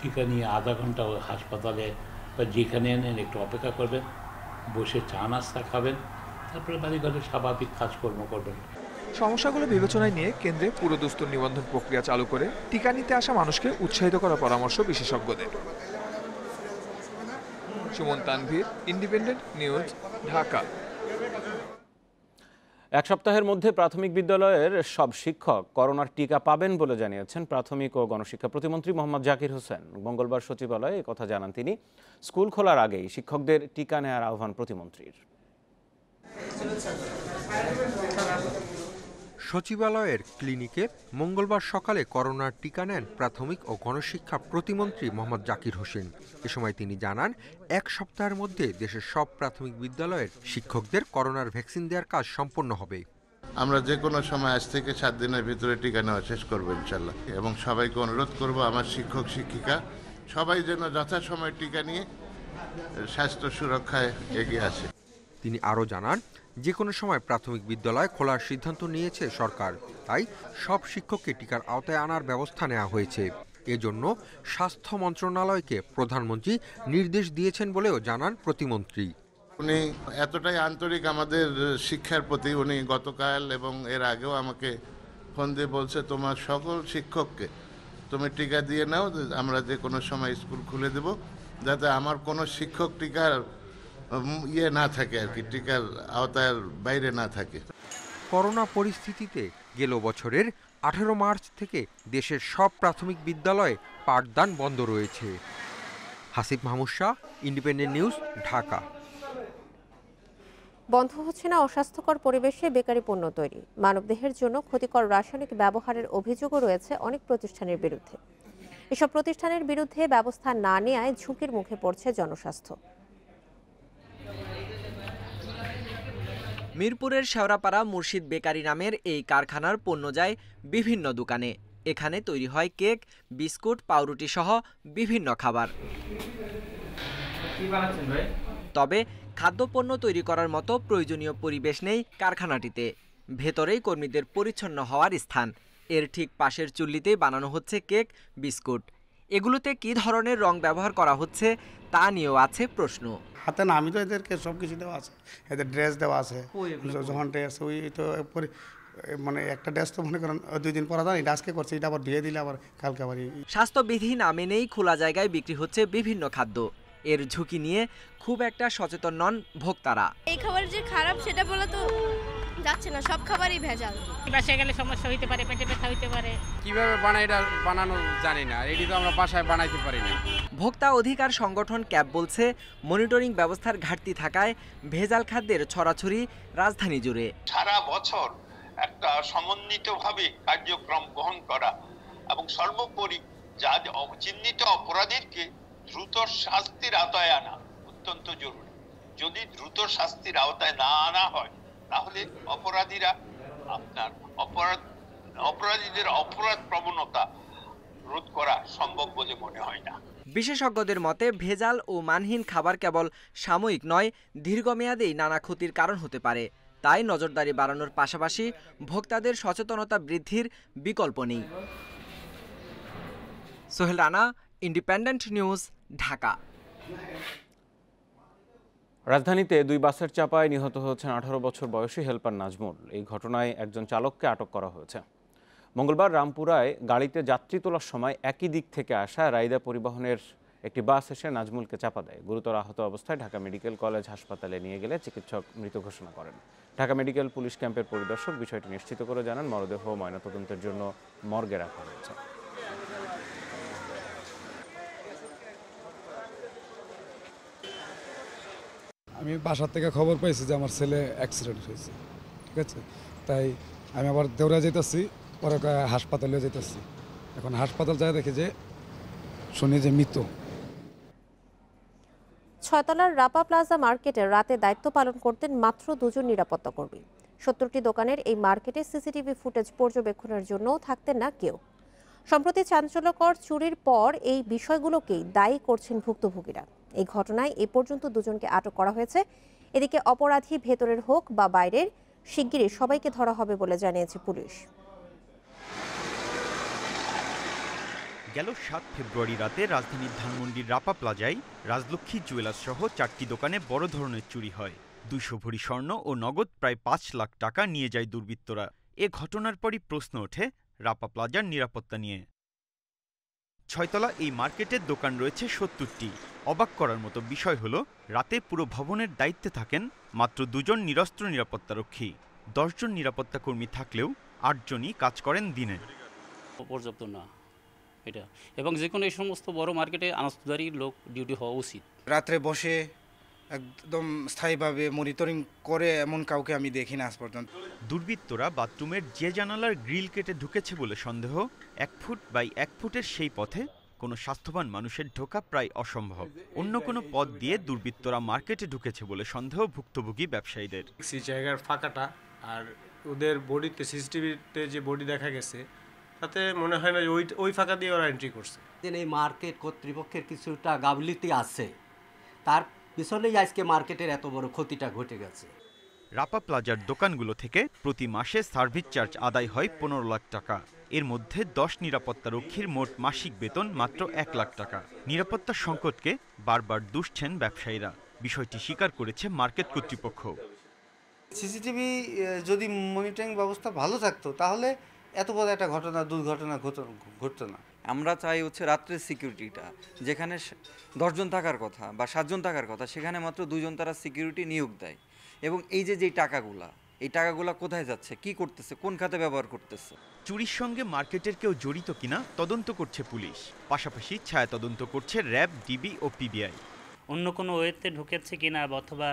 টিকা নিয়ে আধা ঘন্টা হাসপাতালে বা যেখানে নেন একটু অপেক্ষা করবেন, বসে চা নাস্তা খাবেন, তারপরে বাড়িঘরে স্বাভাবিক কাজকর্ম করবেন। সমস্যাগুলো বিবেচনায় নিয়ে কেন্দ্রে পুরোদস্তুর নিবন্ধন প্রক্রিয়া চালু করে টিকা নিতে আসা মানুষকে উৎসাহিত করার পরামর্শ বিশেষজ্ঞদের। Suman Tanvir, independent news, Dhaka. এক সপ্তাহের মধ্যে প্রাথমিক বিদ্যালয়ের সব শিক্ষক করোনার টিকা পাবেন বলে জানিয়েছেন প্রাথমিক ও গণশিক্ষা প্রতিমন্ত্রী মোহাম্মদ জাকির হোসেন। মঙ্গলবার সচিবালয়ে একথা জানান তিনি। স্কুল খোলার আগেই শিক্ষকদের টিকা নেওয়ার আহ্বান প্রতিমন্ত্রীর। সচিবালয়ের ক্লিনিকে মঙ্গলবার সকালে করোনার টিকা নেন প্রাথমিক ও গণশিক্ষা প্রতিমন্ত্রী মোহাম্মদ জাকির হোসেন। এ সময় তিনি জানান, এক সপ্তাহের মধ্যে দেশের সব প্রাথমিক বিদ্যালয়ের শিক্ষকদের করোনার ভ্যাকসিন দেওয়ার কাজ সম্পন্ন হবে। আমরা যে কোনো সময় আজ থেকে 7 দিনের ভিতরে টিকা নেওয়া শেষ করবো ইনশাল্লাহ, এবং সবাইকে অনুরোধ করব আমার শিক্ষক শিক্ষিকা সবাই যেন যথাসময়ে টিকা নিয়ে স্বাস্থ্য সুরক্ষায় এগিয়ে আসে। তিনি আরও জানান, যে কোনো সময় প্রাথমিক বিদ্যালয় খোলার সিদ্ধান্ত নিয়েছে সরকার, তাই সব শিক্ষককে টিকার আওতায় আনার ব্যবস্থা নেওয়া হয়েছে। এজন্য স্বাস্থ্য মন্ত্রণালয়কে প্রধানমন্ত্রী নির্দেশ দিয়েছেন বলেও জানান প্রতিমন্ত্রী। উনি এতটাই আন্তরিক আমাদের শিক্ষার প্রতি, উনি গতকাল এবং এর আগেও আমাকে ফোন দিয়ে বলছে, তোমার সকল শিক্ষককে তুমি টিকা দিয়ে নাও, আমরা যে কোনো সময় স্কুল খুলে দেব, যাতে আমার কোনো শিক্ষক টিকার না থাকে আর কি, টিকার আওতার বাইরে না থাকে। করোনা পরিস্থিতিতে গেল বছরের 18 মার্চ থেকে দেশের সব প্রাথমিক বিদ্যালয়ে পাঠদান বন্ধ রয়েছে। Hasib Mahmud Shah, independent news, Dhaka. বন্ধ হচ্ছে না অস্বাস্থ্যকর পরিবেশে বেকারি পণ্য তৈরি। মানবদেহের জন্য ক্ষতিকর রাসায়নিক ব্যবহারের অভিযোগও রয়েছে অনেক প্রতিষ্ঠানের বিরুদ্ধে। এসব প্রতিষ্ঠানের বিরুদ্ধে ব্যবস্থা না নেওয়ায় ঝুঁকির মুখে পড়ছে জনস্বাস্থ্য। মিরপুরের শেওড়াপাড়া মুর্শিদ বেকারি নামের এই কারখানার পণ্য যায় বিভিন্ন দোকানে। এখানে তৈরি হয় কেক, বিস্কুট, পাউরুটি সহ বিভিন্ন খাবার। তবে খাদ্যপণ্য তৈরি করার মতো প্রয়োজনীয় পরিবেশ নেই কারখানাটিতে। ভেতরেই কর্মীদের পরিচ্ছন্ন হওয়ার স্থান। এর ঠিক পাশের চুল্লিতেই বানানো হচ্ছে কেক, বিস্কুট। এগুলোতে কী ধরনের রং ব্যবহার করা হচ্ছে তা নিয়েও আছে প্রশ্ন। হাতে না, আমি তো এদেরকে সব কিছু দেওয়া আছে, এদের ড্রেস দেওয়া আছে, যখন ড্রেস ওই তো মানে একটা ড্রেস তো মনে করেন 2 দিন পরা যায়, এটা আজকে করছে, এটা আবার দিয়ে দিলে আবার কালকে আবার। স্বাস্থ্যবিধি না মেনেই খোলা জায়গায় বিক্রি হচ্ছে বিভিন্ন খাদ্য। এর ঝুঁকি নিয়ে খুব একটা সচেতন নন ভোক্তারা। এই খাবার যে খারাপ সেটা বলা তো যাচ্ছে না, সব খাবারই ভেজাল। বাসায় গেলে সমস্যা হইতে পারে, পেটে ব্যথা হইতে পারে। কিভাবে বানাই এটা বানানো জানি না, এটি তো আমরা বাসায় বানাইতে পারি না। ভোক্তা অধিকার সংগঠন ক্যাব বলছে, মনিটরিং ব্যবস্থার ঘাটতি থাকায় ভেজাল খাদ্যের ছড়াছড়ি রাজধানী জুড়ে। সারা বছর একটা সমন্বিতভাবে কার্যক্রম গ্রহণ করা এবং সর্বোপরি যা চিহ্নিত অপরাধীকে দ্রুত শাস্তির আওতায় আনা অত্যন্ত জরুরি। যদি দ্রুত শাস্তির আওতায় না আনা হয়, তাহলে অপরাধীদের অপরাধ প্রবণতা রোধ করা সম্ভব বলে মনে হয় না। বিশেষজ্ঞদের মতে, ভেজাল ও মানহীন খাবার কেবল সাময়িক নয়, দীর্ঘমেয়াদেই নানা ক্ষতির কারণ হতে পারে। তাই নজরদারি বাড়ানোর পাশাপাশি ভোক্তাদের সচেতনতা বৃদ্ধির বিকল্প নেই। Sohel Rana, independent news, Dhaka. রাজধানীতে 2 বাসের চাপায় নিহত হয়েছেন 18 বছর বয়সী হেলপার নাজমুল। এই ঘটনায় একজন চালককে আটক করা হয়েছে। মঙ্গলবার রামপুরায় গাড়িতে যাত্রী তোলার সময় একই দিক থেকে আসা রাইদা পরিবহনের একটি বাস এসে নাজমুলকে চাপা দেয়। গুরুতর আহত অবস্থায় ঢাকা মেডিকেল কলেজ হাসপাতালে নিয়ে গেলে চিকিৎসক মৃত ঘোষণা করেন। ঢাকা মেডিকেল পুলিশ ক্যাম্পের পরিদর্শক বিষয়টি নিশ্চিত করে জানান, মরদেহ ময়নাতদন্তের জন্য মর্গে রাখা হয়েছে। আমি বাসার থেকে খবর পাইছি যে আমার ছেলে অ্যাক্সিডেন্ট হয়েছে, ঠিক আছে, তাই আমি আবার দেওরা যেতেছি, পরে হাসপাতালে যেতেছি। এখন হাসপাতাল যায় দেখি যে শুনি যে মৃত। ছয়তলার রাপা প্লাজা মার্কেটে রাতে দায়িত্ব পালন করতেন মাত্র 2 জন নিরাপত্তা কর্মী। 70টি দোকানের এই মার্কেটে সিসিটিভি ফুটেজ পর্যবেক্ষণের জন্যও থাকতেন না কেউ। সম্প্রতি চাঞ্চল্যকর চুরির পর এই বিষয়গুলোকেই দায়ী করছেন ভুক্তভোগীরা। এই ঘটনায় এ পর্যন্ত 2 জনকে আটক করা হয়েছে। এদিকে অপরাধী ভেতরের হোক বা বাইরের, শিগগিরই সবাইকে ধরা হবে বলে জানিয়েছে পুলিশ। গেল 7 ফেব্রুয়ারি রাতে রাজধানীর ধানমন্ডির রাপা প্লাজায় রাজলক্ষ্মী জুয়েলার্স সহ 4টি দোকানে বড় ধরনের চুরি হয়। 200 ভরি স্বর্ণ ও নগদ প্রায় 5 লাখ টাকা নিয়ে যায় দুর্বৃত্তরা। এ ঘটনার পরই প্রশ্ন ওঠে রাপা প্লাজার নিরাপত্তা নিয়ে। 6তলা এই মার্কেটের দোকান রয়েছে 70টি। অবাক করার মতো বিষয় হলো, রাতে পুরো ভবনের দায়িত্বে থাকেন মাত্র 2 জন নিরস্ত্র নিরাপত্তারক্ষী। 10 জন নিরাপত্তা কর্মী থাকলেও 8 জনই কাজ করেন দিনে। পর্যাপ্ত না এটা, এবং যে কোনো এই সমস্ত বড় মার্কেটে আনস্তদারি লোক ডিউটি হওয়া উচিত। রাত্রে বসে একদম স্থায়ীভাবে মনিটরিং করে এমন কাউকে আমি দেখি না আজ পর্যন্ত। দুর্বৃত্তরা বাথরুমের যে জানালার গ্রিল কেটে ঢুকেছে বলে সন্দেহ, 1 ফুট বাই 1 ফুটের সেই পথে কোনো স্বাস্থ্যবান মানুষের ঢোকা প্রায় অসম্ভব। অন্য কোনো পথ দিয়ে দুর্বৃত্তরা মার্কেটে ঢুকেছে বলে সন্দেহ ভুক্তভোগী ব্যবসায়ীদের। সেই জায়গার ফাঁকাটা আর ওদের বডিতে, সিসিটিভিতে যে বডি দেখা গেছে, তাতে মনে হয় না ওই ফাঁকা দিয়ে ওরা এন্ট্রি করছে। এই মার্কেট কর্তৃপক্ষের কিছুটা গাফিলতি আছে, তার পিছনেই আজকে মার্কেটের এত বড় ক্ষতিটা ঘটে গেছে। রাপা প্লাজার দোকানগুলো থেকে প্রতি মাসে সার্ভিস চার্জ আদায় হয় 15 লাখ টাকা। এর মধ্যে 10 নিরাপত্তারক্ষীর মোট মাসিক বেতন মাত্র 1 লাখ টাকা। নিরাপত্তার সংকটকে বারবার দুষছেন ব্যবসায়ীরা। বিষয়টি স্বীকার করেছে মার্কেট কর্তৃপক্ষ। সিসিটিভি যদি মনিটরিং ব্যবস্থা ভালো থাকতো তাহলে এত বড় একটা দুর্ঘটনা ঘটতো না। আমরা চাই হচ্ছে রাত্রের সিকিউরিটিটা, যেখানে 10 জন থাকার কথা বা 7 জন থাকার কথা, সেখানে মাত্র 2 জন তারা সিকিউরিটি নিয়োগ দেয়। এবং এই যে টাকাগুলা কোথায় যাচ্ছে, কি করতেছে, কোন খাতে ব্যবহার করতেছে। চুরির সঙ্গে মার্কেটের কেউ জড়িত কিনা তদন্ত করছে পুলিশ। পাশাপাশি ছায়া তদন্ত করছে র্যাব, ডিবি ও পিবিআই। অন্য কোনো ওয়েতে ঢুকেছে কিনা অথবা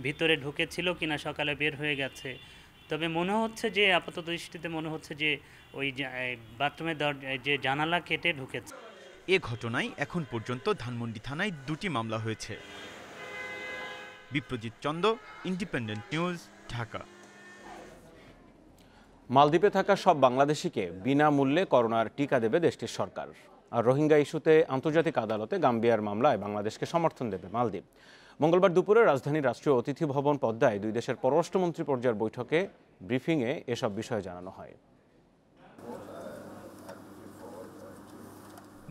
ভিতরে ঢুকেছিল কিনা, সকালে বের হয়ে গেছে। তবে মনে হচ্ছে যে, আপাতত দৃষ্টিতে মনে হচ্ছে যে ওই বাথরুমের যে জানালা কেটে ঢুকেছে। এ ঘটনায় এখন পর্যন্ত ধানমন্ডি থানায় 2টি মামলা হয়েছে। Biprajit Chanda, independent news, Dhaka. মালদ্বীপে থাকা সব বাংলাদেশিকে বিনামূল্যে করোনার টিকা দেবে দেশটির সরকার। আর রোহিঙ্গা ইস্যুতে আন্তর্জাতিক আদালতে গাম্বিয়ার মামলায় বাংলাদেশকে সমর্থন দেবে মালদ্বীপ। মঙ্গলবার দুপুরে রাজধানীর রাষ্ট্রীয় অতিথি ভবন পদ্মায় 2 দেশের পররাষ্ট্রমন্ত্রী পর্যায়ের বৈঠকে ব্রিফিংয়ে এসব বিষয় জানানো হয়।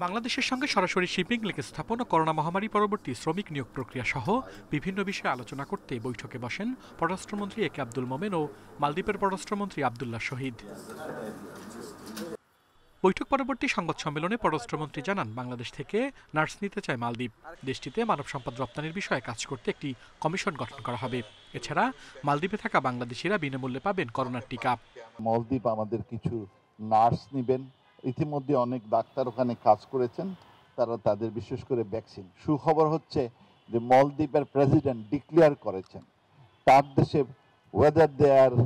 বাংলাদেশের সঙ্গে সরাসরি শিপিং লিঙ্ক স্থাপন ও করোনা মহামারী পরবর্তী শ্রমিক নিয়োগ প্রক্রিয়া সহ বিভিন্ন বিষয়ে আলোচনা করতে বৈঠকে বসেন পররাষ্ট্রমন্ত্রী একে আব্দুল মোমেন ও মালদ্বীপের পররাষ্ট্রমন্ত্রী আব্দুল্লাহ শহীদ। বৈঠক পরবর্তী সংবাদ সম্মেলনে পররাষ্ট্রমন্ত্রী জানান, বাংলাদেশ থেকে নার্স নিতে চায় মালদ্বীপ। দেশটিতে মানব সম্পদ রপ্তানির বিষয়ে কাজ করতে একটি কমিশন গঠন করা হবে। এছাড়া মালদ্বীপে থাকা বাংলাদেশিরা বিনামূল্যে পাবেন করোনার টিকা। মালদ্বীপ আমাদের কিছু নার্স নেবেন। ইতিমধ্যে অনেক ডাক্তার ওখানে কাজ করেছেন, তারা তাদের বিশেষ করে ভ্যাকসিন। সুখবর হচ্ছে যে মালদ্বীপের প্রেসিডেন্ট ডিক্লেয়ার করেছেন তার দেশে whether they are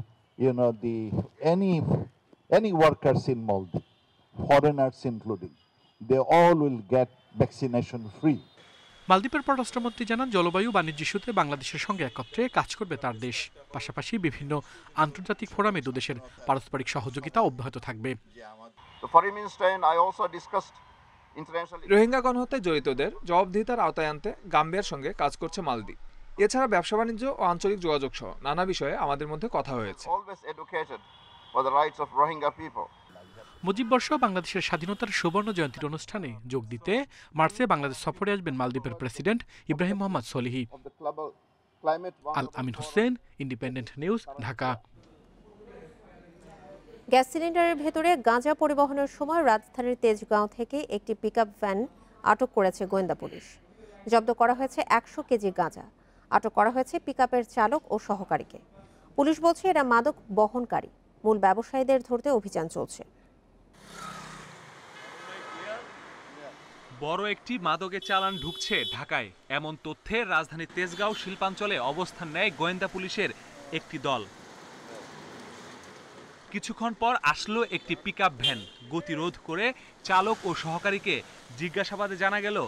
any workers in Maldives, foreigners including, they all will get vaccination free. মালদ্বীপের পররাষ্ট্রমন্ত্রী জানান, জলবায়ু বাণিজ্য ইস্যুতে বাংলাদেশের সঙ্গে একত্রে কাজ করবে তার দেশ। পাশাপাশি বিভিন্ন আন্তর্জাতিক ফোরামে 2 দেশের পারস্পরিক সহযোগিতা অব্যাহত থাকবে। রোহিঙ্গা গণহত্যায় জড়িতদের জবাবদিহিতার আওতায় আনতে গাম্বিয়ার সঙ্গে কাজ করছে মালদ্বীপ। এছাড়া ব্যবসা বাণিজ্য ও আঞ্চলিক যোগাযোগ সহ নানা বিষয়ে আমাদের মধ্যে কথা হয়েছে। মুজিববর্ষ বাংলাদেশের স্বাধীনতার সুবর্ণ জয়ন্তীর অনুষ্ঠানে যোগ দিতে মার্চে বাংলাদেশ সফরে আসবেন মালদ্বীপের president Ibrahim Mohammad Solih. Al Amin Hossain, Independent news, Dhaka. Gas সিলিন্ডারের ভেতরে গাঁজা পরিবহনের সময় রাজধানীর তেজগাঁও থেকে একটি পিকআপ ভ্যান আটক করেছে গোয়েন্দা পুলিশ। জব্দ করা হয়েছে 100 কেজি গাঁজা। আটক করা হয়েছে পিকআপের চালক ও সহকারীকে। পুলিশ বলছে এরা মাদক বহনকারী। মূল ব্যবসায়ীদের ধরতে অভিযান চলছে। বড় একটি মাদকের চালান ঢুকছে ঢাকায়, এমন তথ্যে রাজধানীর তেজগাঁও শিল্পাঞ্চলে অবস্থান নেয় গোয়েন্দা পুলিশের একটি দল। কিছুক্ষণ পর আসলো একটি পিকআপ ভ্যান। গতিরোধ করে চালক ও সহকারীকে জিজ্ঞাসাবাদে জানা গেল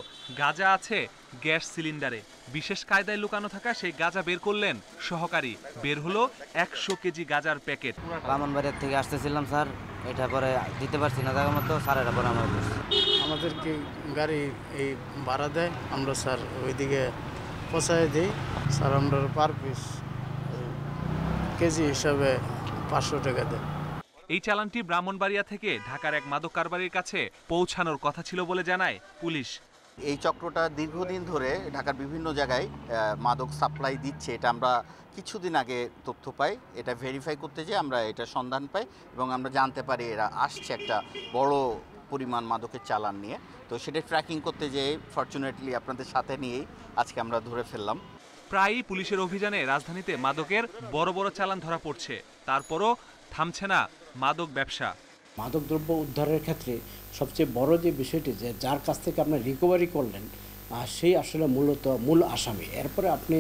গাঁজা আছে গ্যাস সিলিন্ডারে। বিশেষ কায়দায় লুকানো থাকা সেই গাঁজা বের করলেন সহকারী। বের হলো 100 কেজি গাঁজার প্যাকেট। ব্রাহ্মণবাড়িয়া থেকে আসতেছিলাম স্যার, এটা পরে দিতে পারছি না জায়গা মতো, স্যার এটা পরে আমাদেরকে গাড়ি এই ভাড়া দেয়, আমরা স্যার ওইদিকে পৌঁছায় দিই স্যার। আমরা পার পিস কেজি হিসাবে 500 টাকা দেয়। এই চালানটি ব্রাহ্মণবাড়িয়া থেকে ঢাকার এক মাদক কারবারির কাছে পৌঁছানোর কথা ছিল বলে জানায় পুলিশ। এই চক্রটা দীর্ঘদিন ধরে ঢাকার বিভিন্ন জায়গায় মাদক সাপ্লাই দিচ্ছে, এটা আমরা কিছুদিন আগে তথ্য পাই। এটা ভেরিফাই করতে যেয়ে আমরা এটা সন্ধান পাই এবং আমরা জানতে পারি এরা আসছে একটা বড় পরিমাণ মাদকের চালান নিয়ে। তো সেটা ট্র্যাকিং করতে যেয়ে ফরচুনেটলি আপনাদের সাথে নিয়েই আজকে আমরা ধরে ফেললাম। প্রায়ই পুলিশের অভিযানে রাজধানীতে মাদকের বড় বড় চালান ধরা পড়ছে, তারপরও থামছে না মাদক ব্যবসা। মাদকদ্রব্য উদ্ধারের ক্ষেত্রে সবচেয়ে বড় যে বিষয়টি, যে যার কাছ থেকে আপনি রিকভারি করলেন সেই আসলে মূলত মূল আসামি। এরপরে আপনি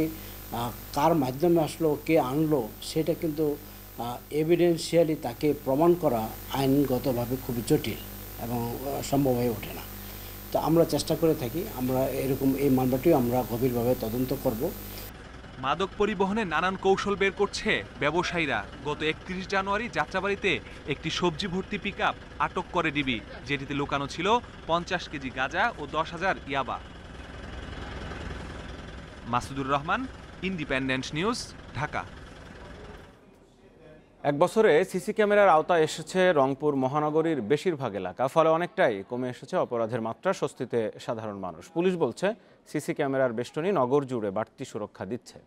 কার মাধ্যমে আসলো, কে আনলো, সেটা কিন্তু এভিডেন্সিয়ালি তাকে প্রমাণ করা আইনগতভাবে খুবই জটিল এবং সম্ভব হয়ে ওঠে না। তো আমরা চেষ্টা করে থাকি, আমরা এরকম এই মামলাটিও আমরা গভীরভাবে তদন্ত করব। মাদক পরিবহনে নানান কৌশল বের করছে ব্যবসায়ীরা। গত 31 জানুয়ারি যাত্রাবাড়িতে একটি সবজি ভর্তি পিকআপ আটক করে ডিবি, যেটিতে লুকানো ছিল 50 কেজি গাঁজা ও 10,000 ইয়াবা। Masudur Rahman, Independent news, Dhaka. এক বছরে সিসি ক্যামেরার আওতায় এসেছে রংপুর মহানগরীর বেশিরভাগ এলাকা, ফলে অনেকটাই কমে এসেছে অপরাধের মাত্রা। স্বস্তিতে সাধারণ মানুষ। পুলিশ বলছে সিসি ক্যামেরার বেষ্টনী নগর জুড়ে বাড়তি সুরক্ষা দিচ্ছে।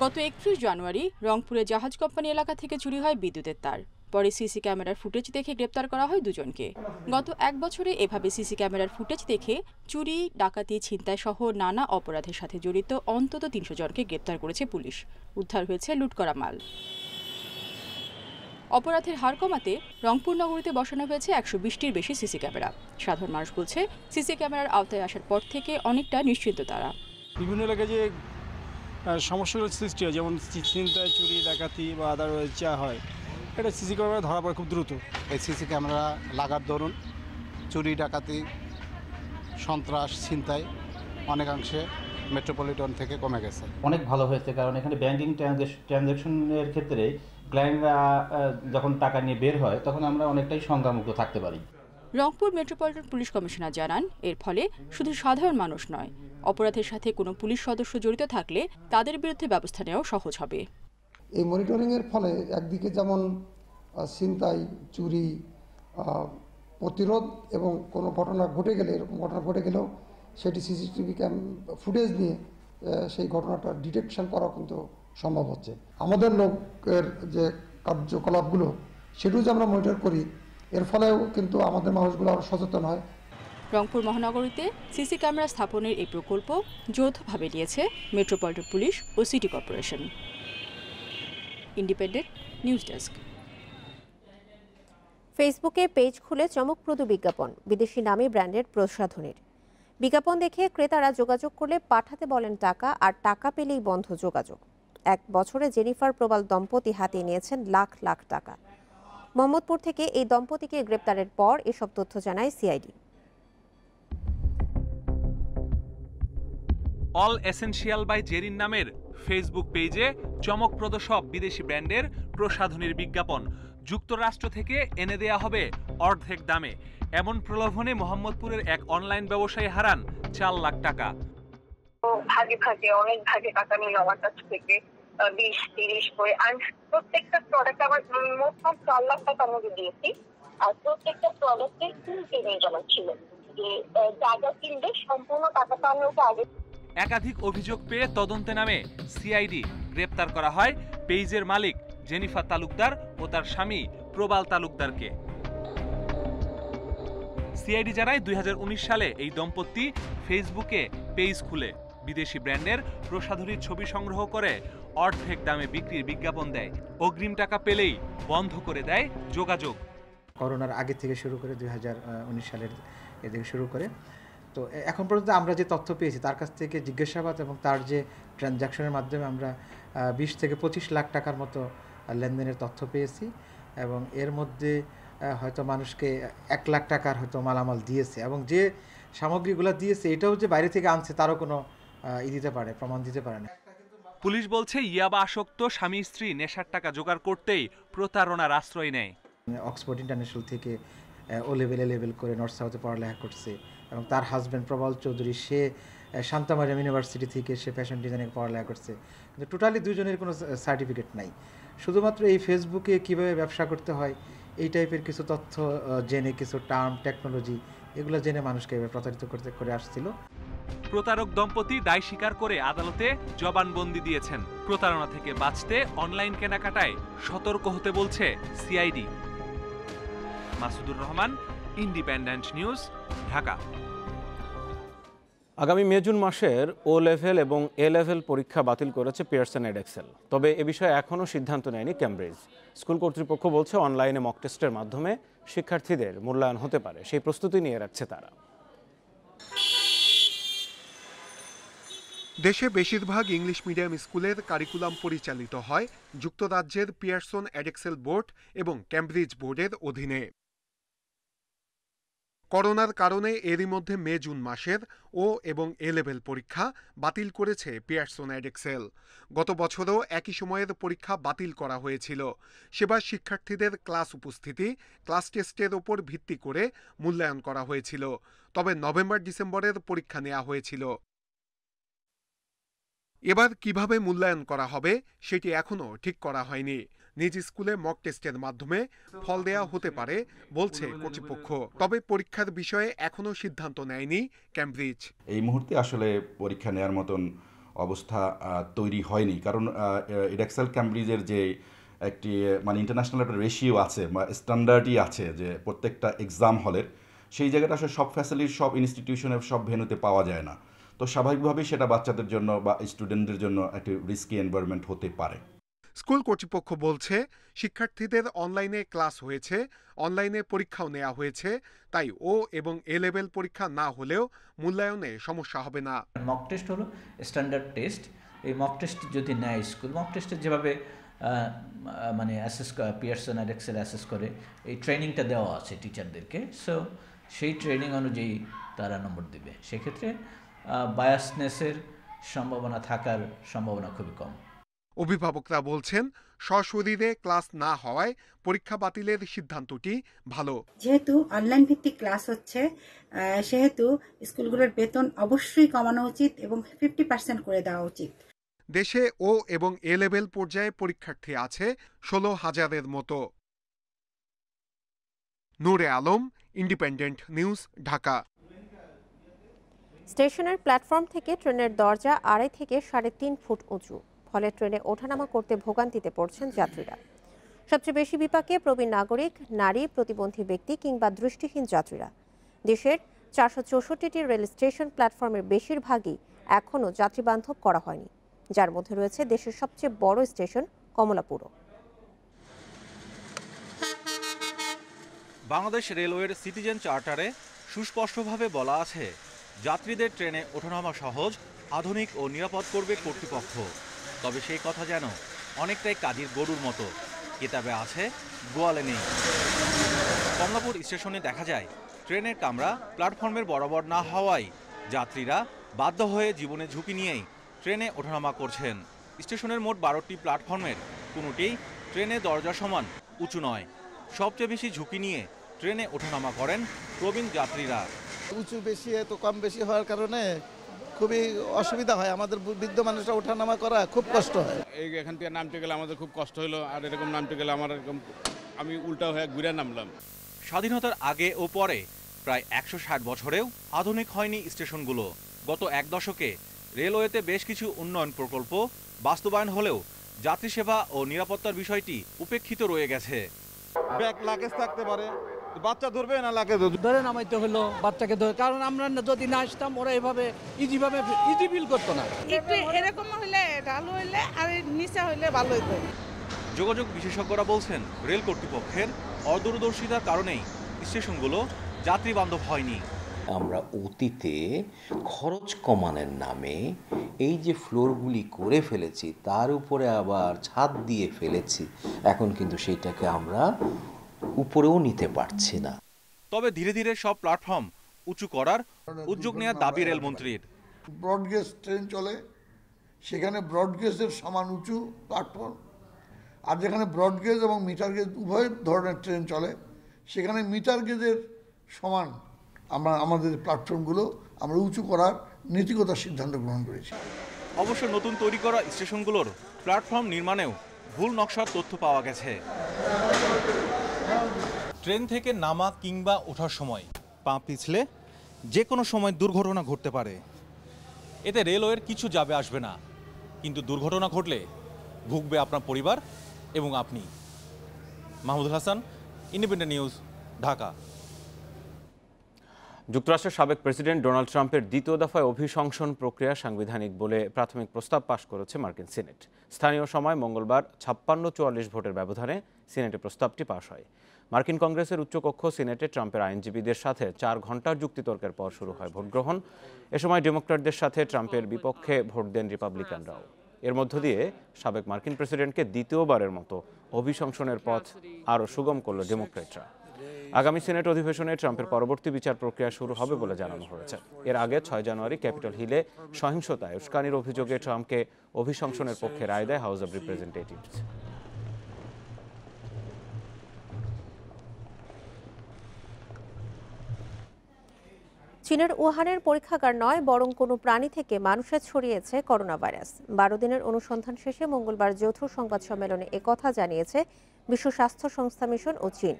গত 31 জানুয়ারি রংপুরে জাহাজ কোম্পানি এলাকা থেকে চুরি হয় বিদ্যুতের তার। পরে সিসি ক্যামেরার ফুটেজ দেখে গ্রেপ্তার করা হয় দুজনকে। গত এক বছরে এভাবে সিসি ক্যামেরার ফুটেজ দেখে চুরি, ডাকাতি, ছিনতাই সহ নানা অপরাধের সাথে জড়িত অন্তত 300 জনকে গ্রেপ্তার করেছে পুলিশ। উদ্ধার হয়েছে লুট করা মাল। অপরাধের হার কমাতে রংপুর নগরীতে বসানো হয়েছে 120টির বেশি সিসি ক্যামেরা। সাধারণ মানুষ বলছে সিসি ক্যামেরার আওতায় আসার পর থেকে অনেকটা নিশ্চিন্ত তারা। বিভিন্ন এলাকায় যে সমস্যাগুলো সৃষ্টি হয়, যেমন ছিনতাই, চুরি, ডাকাতি বা আদারওয়াইজ যা হয়, এটা সিসি ক্যামেরা ধরা পড়ে খুব দ্রুত। এই সিসি ক্যামেরা লাগার দরুন চুরি, ডাকাতি, সন্ত্রাস, ছিনতাই অনেকাংশে মেট্রোপলিটন থেকে কমে গেছে। অনেক ভালো হয়েছে, কারণ এখানে ব্যাংকিং ট্রানজ্যাকশনের ক্ষেত্রে ক্লায়েন্টরা যখন টাকা নিয়ে বের হয় তখন আমরা অনেকটাই সংখ্যামুক্ত থাকতে পারি। রংপুর মেট্রোপলিটন পুলিশ কমিশনার জানান, এর ফলে শুধু সাধারণ মানুষ নয়, অপরাধের সাথে কোনো পুলিশ সদস্য জড়িত থাকলে তাদের বিরুদ্ধে ব্যবস্থা নেওয়া সহজ হবে। এই মনিটরিংয়ের ফলে একদিকে যেমন ছিনতাই, চুরি প্রতিরোধ এবং কোনো ঘটনা ঘটে গেলে, এরকম ঘটনা ঘটে গেলেও সেটি সিসিটিভি ফুটেজ নিয়ে সেই ঘটনাটা ডিটেকশন করা কিন্তু সম্ভব হচ্ছে। আমাদের লোকের যে কার্যকলাপগুলো সেটিও যে আমরা মনিটর করি, এর ফলেও কিন্তু আমাদের মানুষগুলো আরও সচেতন হয়। রংপুর মহানগরীতে সিসি ক্যামেরা স্থাপনের এই প্রকল্প যৌথভাবে নিয়েছে মেট্রোপলিটন পুলিশ ও city corporation. Independent News desk. ফেসবুকে পেজ খুলে চমকপ্রদ বিজ্ঞাপন, বিদেশি নামী ব্র্যান্ডের প্রসাধনীর। বিজ্ঞাপন দেখে ক্রেতারা যোগাযোগ করলে পাঠাতে বলেন টাকা, আর টাকা পেলেই বন্ধ যোগাযোগ। এক বছরে জেনিফার প্রবাল দম্পতি হাতিয়ে নিয়েছেন লাখ লাখ টাকা। মোহাম্মদপুর থেকে এই দম্পতিকে গ্রেপ্তারের পর এসব তথ্য জানায় CID. All essential by Zerin নামের ফেসবুক পেজে চমকপ্রদ সব বিদেশি ব্র্যান্ডের প্রসাধনীর বিজ্ঞাপন যুক্তরাষ্ট্র থেকে এনে দেয়া হবে অর্ধেক দামে। এমন প্রলোভনে মোহাম্মদপুরের এক অনলাইন ব্যবসায়ী হারান 4 লাখ টাকা। ভাগে ভাগে অনেক ভাগে টাকা নিল আমার কাছ থেকে, 20-30 করে। আর প্রত্যেকটা প্রোডাক্ট আমার মোট 4 লাখ টাকার মধ্যে দিয়েছি। আর প্রত্যেকটা প্রোডাক্টের 3 নিয়ে যাওয়া ছিল, যে যা কিনবে সম্পূর্ণ টাকাটা আমি ওকে আগে। একাধিক অভিযোগ পেয়ে তদন্তে নামে সিআইডি। গ্রেপ্তার করা হয় পেজের মালিক জেনিফার তালুকদার ও তার স্বামী প্রবাল তালুকদারকে। সিআইডি জানায় 2019 সালে এই দম্পতি ফেসবুকে পেজ খুলে বিদেশি ব্র্যান্ডের প্রসাধনীর ছবি সংগ্রহ করে অর্ধেক দামে বিক্রির বিজ্ঞাপন দেয়। অগ্রিম টাকা পেলেই বন্ধ করে দেয় যোগাযোগ। করোনার আগে থেকে শুরু করে 2019 সালের এদিকে শুরু করে। তো এখন পর্যন্ত আমরা যে তথ্য পেয়েছি তার কাছ থেকে জিজ্ঞাসাবাদ এবং তার যে ট্রানজ্যাকশনের মাধ্যমে আমরা 20 থেকে 25 লাখ টাকার মতো লেনদেনের তথ্য পেয়েছি এবং এর মধ্যে হয়তো মানুষকে 1 লাখ টাকার হয়তো মালামাল দিয়েছে এবং যে সামগ্রীগুলো দিয়েছে এটাও যে বাইরে থেকে আনছে তারও কোনো প্রমাণ দিতে পারে না। পুলিশ বলছে ইয়াবা আসক্ত স্বামী স্ত্রী নেশার টাকা জোগাড় করতেই প্রতারণার আশ্রয় নেয়। অক্সফোর্ড ইন্টারন্যাশনাল থেকে ও লেভেল করে নর্থ সাউথে পড়ালেখা করছে এবং তার হাজব্যান্ড প্রবল চৌধুরী সে শান্তামারিয়াম ইউনিভার্সিটি থেকে সে ফ্যাশন ডিজাইনিং পড়ালেখা করছে, কিন্তু টোটালি দুজনের কোনো সার্টিফিকেট নাই। শুধুমাত্র এই ফেসবুকে কিভাবে ব্যবসা করতে হয় এই টাইপের কিছু তথ্য জেনে, কিছু টার্ম টেকনোলজি এগুলো জেনে মানুষকে প্রতারিত করে আসছিল। প্রতারক দম্পতি দায় স্বীকার করে আদালতে জবানবন্দি দিয়েছেন। প্রতারণা থেকে বাঁচতে অনলাইন কেনাকাটায় সতর্ক হতে বলছে CID. Masudur Rahman, Independent news, Dhaka. আগামী মে-জুন মাসের ও লেভেল এবং এ লেভেল পরীক্ষা বাতিল করেছে পিয়ারসন এডেক্সেল। তবে এ বিষয়ে এখনও সিদ্ধান্ত নেয়নি ক্যামব্রিজ। স্কুল কর্তৃপক্ষ বলছে অনলাইনে মক টেস্টের মাধ্যমে শিক্ষার্থীদের মূল্যায়ন হতে পারে, সেই প্রস্তুতি নিয়ে রাখছে তারা। দেশে বেশিরভাগ ইংলিশ মিডিয়াম স্কুলের কারিকুলাম পরিচালিত হয় যুক্তরাজ্যের পিয়ারসন এডেক্সেল বোর্ড এবং ক্যামব্রিজ বোর্ডের অধীনে। করোনার কারণে এরই মধ্যে মে-জুন মাসের ও এবং এ লেভেল পরীক্ষা বাতিল করেছে পিয়ারসন এডেক্সেল। গত বছরও একই সময়ের পরীক্ষা বাতিল করা হয়েছিল। সেবার শিক্ষার্থীদের ক্লাস উপস্থিতি, ক্লাস টেস্টের ওপর ভিত্তি করে মূল্যায়ন করা হয়েছিল। তবে নভেম্বর-ডিসেম্বরের পরীক্ষা নেওয়া হয়েছিল। এবার কিভাবে মূল্যায়ন করা হবে সেটি এখনও ঠিক করা হয়নি। নিজ স্কুলে মক টেস্টের মাধ্যমে ফল দেয়া হতে পারে বলছে কর্তৃপক্ষ। তবে পরীক্ষার বিষয়ে এখনও সিদ্ধান্ত নেয়নি ক্যামব্রিজ। এই মুহূর্তে আসলে পরীক্ষা নেওয়ার মতন অবস্থা তৈরি হয়নি, কারণ এডেক্সেল ক্যামব্রিজের যে একটি ইন্টারন্যাশনাল একটা রেশিও আছে বা স্ট্যান্ডার্ডই আছে যে প্রত্যেকটা এক্সাম হলের, সেই জায়গাটা আসলে সব ফ্যাসিলিটি সব ইনস্টিটিউশনের সব ভেন্যুতে পাওয়া যায় না। তো স্বাভাবিকভাবেই সেটা বাচ্চাদের জন্য বা স্টুডেন্টদের জন্য একটি রিস্কি এনভায়রনমেন্ট হতে পারে। স্কুল কর্তৃপক্ষ বলছে শিক্ষার্থীদের অনলাইনে ক্লাস হয়েছে, অনলাইনে পরীক্ষাও নেওয়া হয়েছে, তাই ও এবং এ লেভেল পরীক্ষা না হলেও মূল্যায়নে সমস্যা হবে না। মক টেস্ট হলো স্ট্যান্ডার্ড টেস্ট। এই মক টেস্ট যদি নেয় স্কুল, মক টেস্টে যেভাবে অ্যাসেস পিয়ারসন এডেক্সেল অ্যাসেস করে এই ট্রেনিংটা দেওয়া আছে টিচারদেরকে, সো সেই ট্রেনিং অনুযায়ী তারা নম্বর দেবে। সেক্ষেত্রে বায়াসনেসের থাকার সম্ভাবনা খুবই কম। অভিভাবকরা বলছেন সশরীরে ক্লাস না হওয়ায় পরীক্ষা বাতিলের সিদ্ধান্তটি ভালো। যেহেতু অনলাইন ভিত্তিক ক্লাস হচ্ছে, সেহেতু স্কুলগুলোর বেতন অবশ্যই কমানো উচিত এবং 50% করে দেওয়া উচিত। দেশে ও এবং এ লেভেল পর্যায়ে পরীক্ষার্থী আছে 16,000-এর মতো। নূরে আলম, ইন্ডিপেন্ডেন্ট নিউজ, ঢাকা। স্টেশনের প্ল্যাটফর্ম থেকে ট্রেনের দরজা 2.5 থেকে 3.5 ফুট উঁচু, ফলে ট্রেনে ওঠানামা করতে ভোগান্তিতে পড়ছেন যাত্রীরা। সবচেয়ে বেশি বিপাকে প্রবীণ নাগরিক, নারী, প্রতিবন্ধী ব্যক্তি কিংবা দৃষ্টিহীন যাত্রীরা। দেশের 464টি রেল স্টেশন প্ল্যাটফর্মের বেশিরভাগই এখনও যাত্রীবান্ধব করা হয়নি, যার মধ্যে রয়েছে দেশের সবচেয়ে বড় স্টেশন কমলাপুরও। বাংলাদেশ রেলওয়ের সিটিজেন চার্টারে সুস্পষ্টভাবে বলা আছে, যাত্রীদের ট্রেনে ওঠানামা সহজ, আধুনিক ও নিরাপদ করবে কর্তৃপক্ষ। তবে সেই কথা যেন অনেকটাই কাজের গরুর মতো, কিতাবে আছে গোয়ালে নেই। কমলাপুর স্টেশনে দেখা যায় ট্রেনের কামরা প্ল্যাটফর্মের বরাবর না হওয়ায় যাত্রীরা বাধ্য হয়ে জীবনের ঝুঁকি নিয়েই ট্রেনে ওঠানামা করছেন। স্টেশনের মোট 12টি প্ল্যাটফর্মের কোনোটিই ট্রেনের দরজা সমান উঁচু নয়। সবচেয়ে বেশি ঝুঁকি নিয়ে ট্রেনে ওঠানামা করেন প্রবীণ যাত্রীরা। উঁচু বেশি এত কম বেশি হওয়ার কারণে খুবই অসুবিধা হয়, আমাদের বৃদ্ধ মানুষরা ওঠানামা করা খুব কষ্ট হয়। এখান থেকে নামতে গেলে আমাদের খুব কষ্ট হলো, আর এরকম নামতে গেলে আমি উল্টা হয়ে ঘুরে নামলাম। স্বাধীনতার আগে ও পরে প্রায় 160 বছরেও আধুনিক হয়নি স্টেশনগুলো। গত এক দশকে রেলওয়েতে বেশ কিছু উন্নয়ন প্রকল্প বাস্তবায়ন হলেও যাত্রী সেবা ও নিরাপত্তার বিষয়টি উপেক্ষিত রয়ে গেছে। ব্যাগ লাগেজ থাকতে পারে, বাচ্চা ধরবে না লাগেজ ধরে নামাইতে হলো বাচ্চাকে ধরে, কারণ আমরা যদি না আসতাম ওরা এভাবে ইজি ফিল করতো না। একটু এরকম হইলে ঢালু হইলে আর নিচে হইলে ভালো হইতো। যোগাযোগ বিশেষজ্ঞরা বলছেন রেল কর্তৃপক্ষের অদূরদর্শিতার কারণেই স্টেশনগুলো যাত্রী বান্ধব হয়নি। আমরা অতীতে খরচ কমানোর নামে এই যে ফ্লোরগুলি করে ফেলেছি, তার উপরে আবার ছাদ দিয়ে ফেলেছি, এখন কিন্তু সেইটাকে আমরা উপরেও নিতে পারছি না। তবে ধীরে ধীরে সব প্ল্যাটফর্ম উঁচু করার উদ্যোগ নেওয়ার দাবি রেলমন্ত্রীর। ব্রডগেজ ট্রেন চলে, সেখানে ব্রডগেজের সমান উঁচু প্ল্যাটফর্ম, আর যেখানে ব্রডগেজ এবং মিটার গেজ উভয় ধরনের ট্রেন চলে, সেখানে মিটার গেজের সমান আমরা আমাদের প্ল্যাটফর্মগুলো আমরা উঁচু করার নীতিগত সিদ্ধান্ত গ্রহণ করেছি। অবশ্য নতুন তৈরি করা স্টেশনগুলোর প্ল্যাটফর্ম নির্মাণেও ভুল নকশার তথ্য পাওয়া গেছে। ট্রেন থেকে নামা কিংবা ওঠার সময় পা পিছলে যে কোনো সময় দুর্ঘটনা ঘটতে পারে। এতে রেলওয়ের কিছু যাবে আসবে না, কিন্তু দুর্ঘটনা ঘটলে ভুগবে আপনার পরিবার এবং আপনি। Mahmudul Hasan, independent news, Dhaka. যুক্তরাষ্ট্রের সাবেক প্রেসিডেন্ট ডোনাল্ড ট্রাম্পের দ্বিতীয় দফায় অভিশংসন প্রক্রিয়া সাংবিধানিক বলে প্রাথমিক প্রস্তাব পাশ করেছে মার্কিন সিনেট। স্থানীয় সময় মঙ্গলবার 56-44 ভোটের ব্যবধানে সিনেটে প্রস্তাবটি পাশ হয়। মার্কিন কংগ্রেসের উচ্চকক্ষ সিনেটে ট্রাম্পের আইনজীবীদের সাথে 4 ঘণ্টার যুক্তিতর্কের পর শুরু হয় ভোটগ্রহণ। এ সময় ডেমোক্র্যাটদের সাথে ট্রাম্পের বিপক্ষে ভোট দেন রিপাবলিকানরাও। এর মধ্য দিয়ে সাবেক মার্কিন প্রেসিডেন্টকে দ্বিতীয়বারের মতো অভিশংসনের পথ আরও সুগম করল ডেমোক্র্যাটরা। আগামী সিনেট অধিবেশনে ট্রাম্পের পরবর্তী বিচার প্রক্রিয়া শুরু হবে বলে জানানো হয়েছে। এর আগে 6 জানুয়ারি ক্যাপিটল হিলে সহিংসতায় উস্কানির অভিযোগে ট্রাম্পকে অভিশংসনের পক্ষে রায় দেয় হাউস অব রিপ্রেজেন্টেটিভস। চীনের উহানের পরীক্ষাগার নয়, বরং কোনো প্রাণী থেকে মানুষে ছড়িয়েছে করোনা ভাইরাস। 12 দিনের অনুসন্ধান শেষে মঙ্গলবার যৌথ সংবাদ সম্মেলনে একথা জানিয়েছে বিশ্ব স্বাস্থ্য সংস্থা মিশন ও চীন।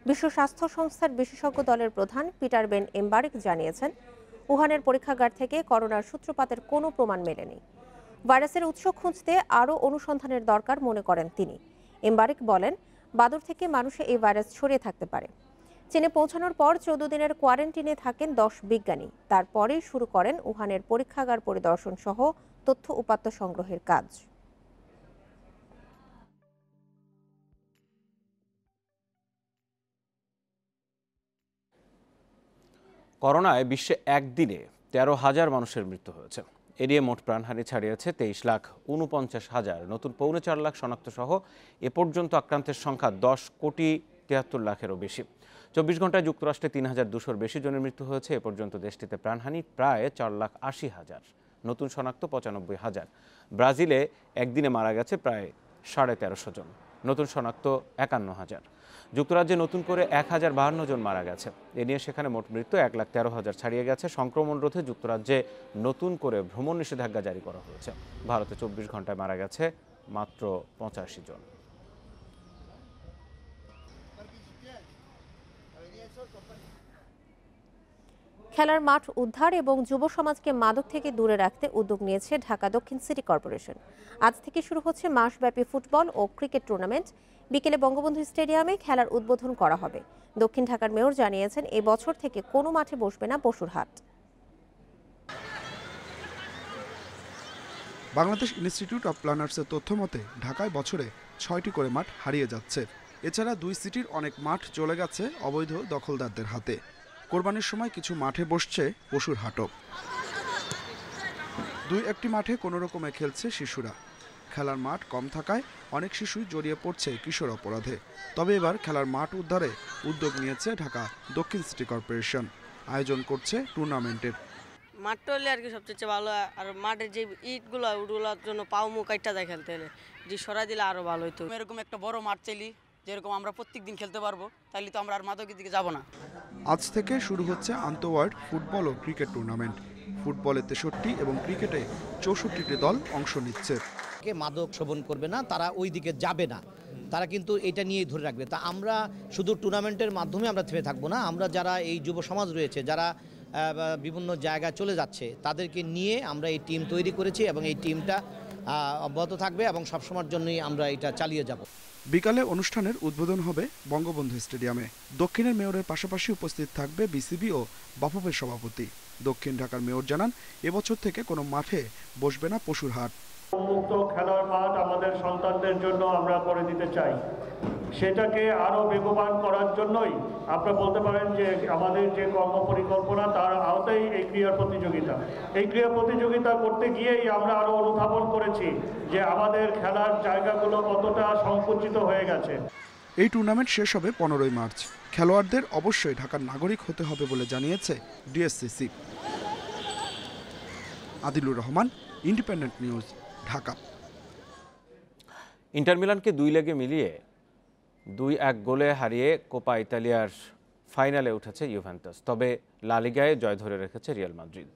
বিশ্ব স্বাস্থ্য সংস্থার বিশেষজ্ঞ দলের প্রধান পিটার বেন এমবারিক জানিয়েছেন, উহানের পরীক্ষাগার থেকে করোনার সূত্রপাতের কোনো প্রমাণ মেলেনি। ভাইরাসের উৎস খুঁজতে আরও অনুসন্ধানের দরকার মনে করেন তিনি। এমবারিক বলেন, বাদুড় থেকে মানুষে এই ভাইরাস ছড়িয়ে থাকতে পারে। চীনে পৌঁছানোর পর 14 দিনের কোয়ারেন্টিনে থাকেন 10 বিজ্ঞানী। তারপরেই শুরু করেন উহানের পরীক্ষাগার পরিদর্শন সহ তথ্য উপাত্ত সংগ্রহের কাজ। করোনায় বিশ্বে একদিনে 13,000 মানুষের মৃত্যু হয়েছে। এড়িয়ে মোট প্রাণহানি ছাড়িয়েছে 23,49,000। নতুন 4.25 লাখ শনাক্ত সহ এ পর্যন্ত আক্রান্তের সংখ্যা 10,73,00,000-এরও বেশি। 24 ঘন্টায় যুক্তরাষ্ট্রে 3,200-র বেশি জনের মৃত্যু হয়েছে। এ পর্যন্ত দেশটিতে প্রাণহানি প্রায় 4,80,000। নতুন শনাক্ত 95,000। ব্রাজিলে একদিনে মারা গেছে প্রায় 1350 জন। নতুন শনাক্ত 51,000। যুক্তরাজ্যে নতুন করে 1,052 জন মারা গেছে। এ নিয়ে সেখানে মোট মৃত্যু 1,13,000 ছাড়িয়ে গেছে। সংক্রমণ রোধে যুক্তরাজ্যে নতুন করে ভ্রমণ নিষেধাজ্ঞা জারি করা হয়েছে। ভারতে 24 ঘন্টায় মারা গেছে মাত্র 85 জন। খেলার মাঠ উদ্ধার এবং যুব সমাজকে মাদক থেকে দূরে রাখতে উদ্যোগ নিয়েছে ঢাকা দক্ষিণ সিটি কর্পোরেশন। আজ থেকে শুরু হচ্ছে মাসব্যাপী ফুটবল ও ক্রিকেট টুর্নামেন্ট। বিকেলে বঙ্গবন্ধু স্টেডিয়ামে খেলার উদ্বোধন করা হবে। দক্ষিণ ঢাকার মেয়র জানিয়েছেন, এই বছর থেকে কোনো মাঠে বসবে না পশুর হাট। বাংলাদেশ ইনস্টিটিউট অব প্ল্যানার্সের তথ্য মতে ঢাকায় বছরে 6টি করে মাঠ হারিয়ে যাচ্ছে। এছাড়া 2 সিটির অনেক মাঠ চলে গেছে অবৈধ দখলদারদের হাতে। কোরবানির সময় কিছু মাঠে বসছে পশুর হাটও। 2-1টি মাঠে কোনো রকমে খেলছে শিশুরা। খেলার মাঠ কম থাকায় অনেক শিশুই জড়িয়ে পড়ছে কিশোর অপরাধে। তবে এবার খেলার মাঠ উদ্ধারে উদ্যোগ নিয়েছে ঢাকা দক্ষিণ সিটি কর্পোরেশন। আয়োজন করছে টুর্নামেন্টের। মাঠটা হলে আর কি সবচেয়ে ভালো। আর মাঠের যে ইটগুলো ওগুলোর জন্য পাও মুখ কাটটা যায় খেলতে হলে, যে সরাই দিলে আরও ভালো হতো। এরকম একটা বড় মাঠ চাইলি, যেরকম আমরা প্রত্যেক দিন খেলতে পারবো, তাহলে তো আমরা আর মাদকের দিকে যাব না। আজ থেকে শুরু হচ্ছে আন্তঃওয়ার্ড ফুটবল ও ক্রিকেট টুর্নামেন্ট। ফুটবলে 63 এবং ক্রিকেটে 64টি দল অংশ নিচ্ছে। মাদক সেবন করবে না, তারা ওই দিকে যাবে না, তারা কিন্তু এটা নিয়েই ধরে রাখবে। তা আমরা শুধু টুর্নামেন্টের মাধ্যমে আমরা থেমে থাকবো না। আমরা যারা এই যুব সমাজ রয়েছে, যারা বিভিন্ন জায়গায় চলে যাচ্ছে, তাদেরকে নিয়ে আমরা এই টিম তৈরি করেছি এবং এই টিমটা অব্যাহত থাকবে এবং সবসময়ের জন্যই আমরা এটা চালিয়ে যাব। বিকালে অনুষ্ঠানের উদ্বোধন হবে বঙ্গবন্ধু স্টেডিয়ামে। দক্ষিণের মেয়রের পাশাপাশি উপস্থিত থাকবে বিসিবি ও বাফুফের সভাপতি। দক্ষিণ ঢাকার মেয়র জানান, এবছর থেকে কোনো মাঠে বসবে না পশুর হাট। উন্মুক্ত খেলার মাঠ আমাদের সন্তানদের জন্য আমরা করে দিতে চাই। সেটাকে আরো বেগবান করার জন্যই আপনারা বলতে পারেন যে আমাদের যে কর্ম পরিকল্পনা তার আওতায় এই ক্রীড়া প্রতিযোগিতা। এই ক্রীড়া প্রতিযোগিতা করতে গিয়েই আমরা আরো অনুধাবন করেছি যে আমাদের খেলার জায়গাগুলো কতটা সংকুচিত হয়ে গেছে। এই টুর্নামেন্ট শেষ হবে 15ই মার্চ। খেলোয়াড়দের অবশ্যই ঢাকার নাগরিক হতে হবে বলে জানিয়েছে DSCC. Adilur Rahman, Independent news, Dhaka. Inter মিলানকে 2 লেগে মিলিয়ে 2-1 গোলে হারিয়ে কোপা ইতালিয়ার ফাইনালে উঠেছে ইউভেন্টাস। তবে লা লিগায় জয় ধরে রেখেছে রিয়াল মাদ্রিদ।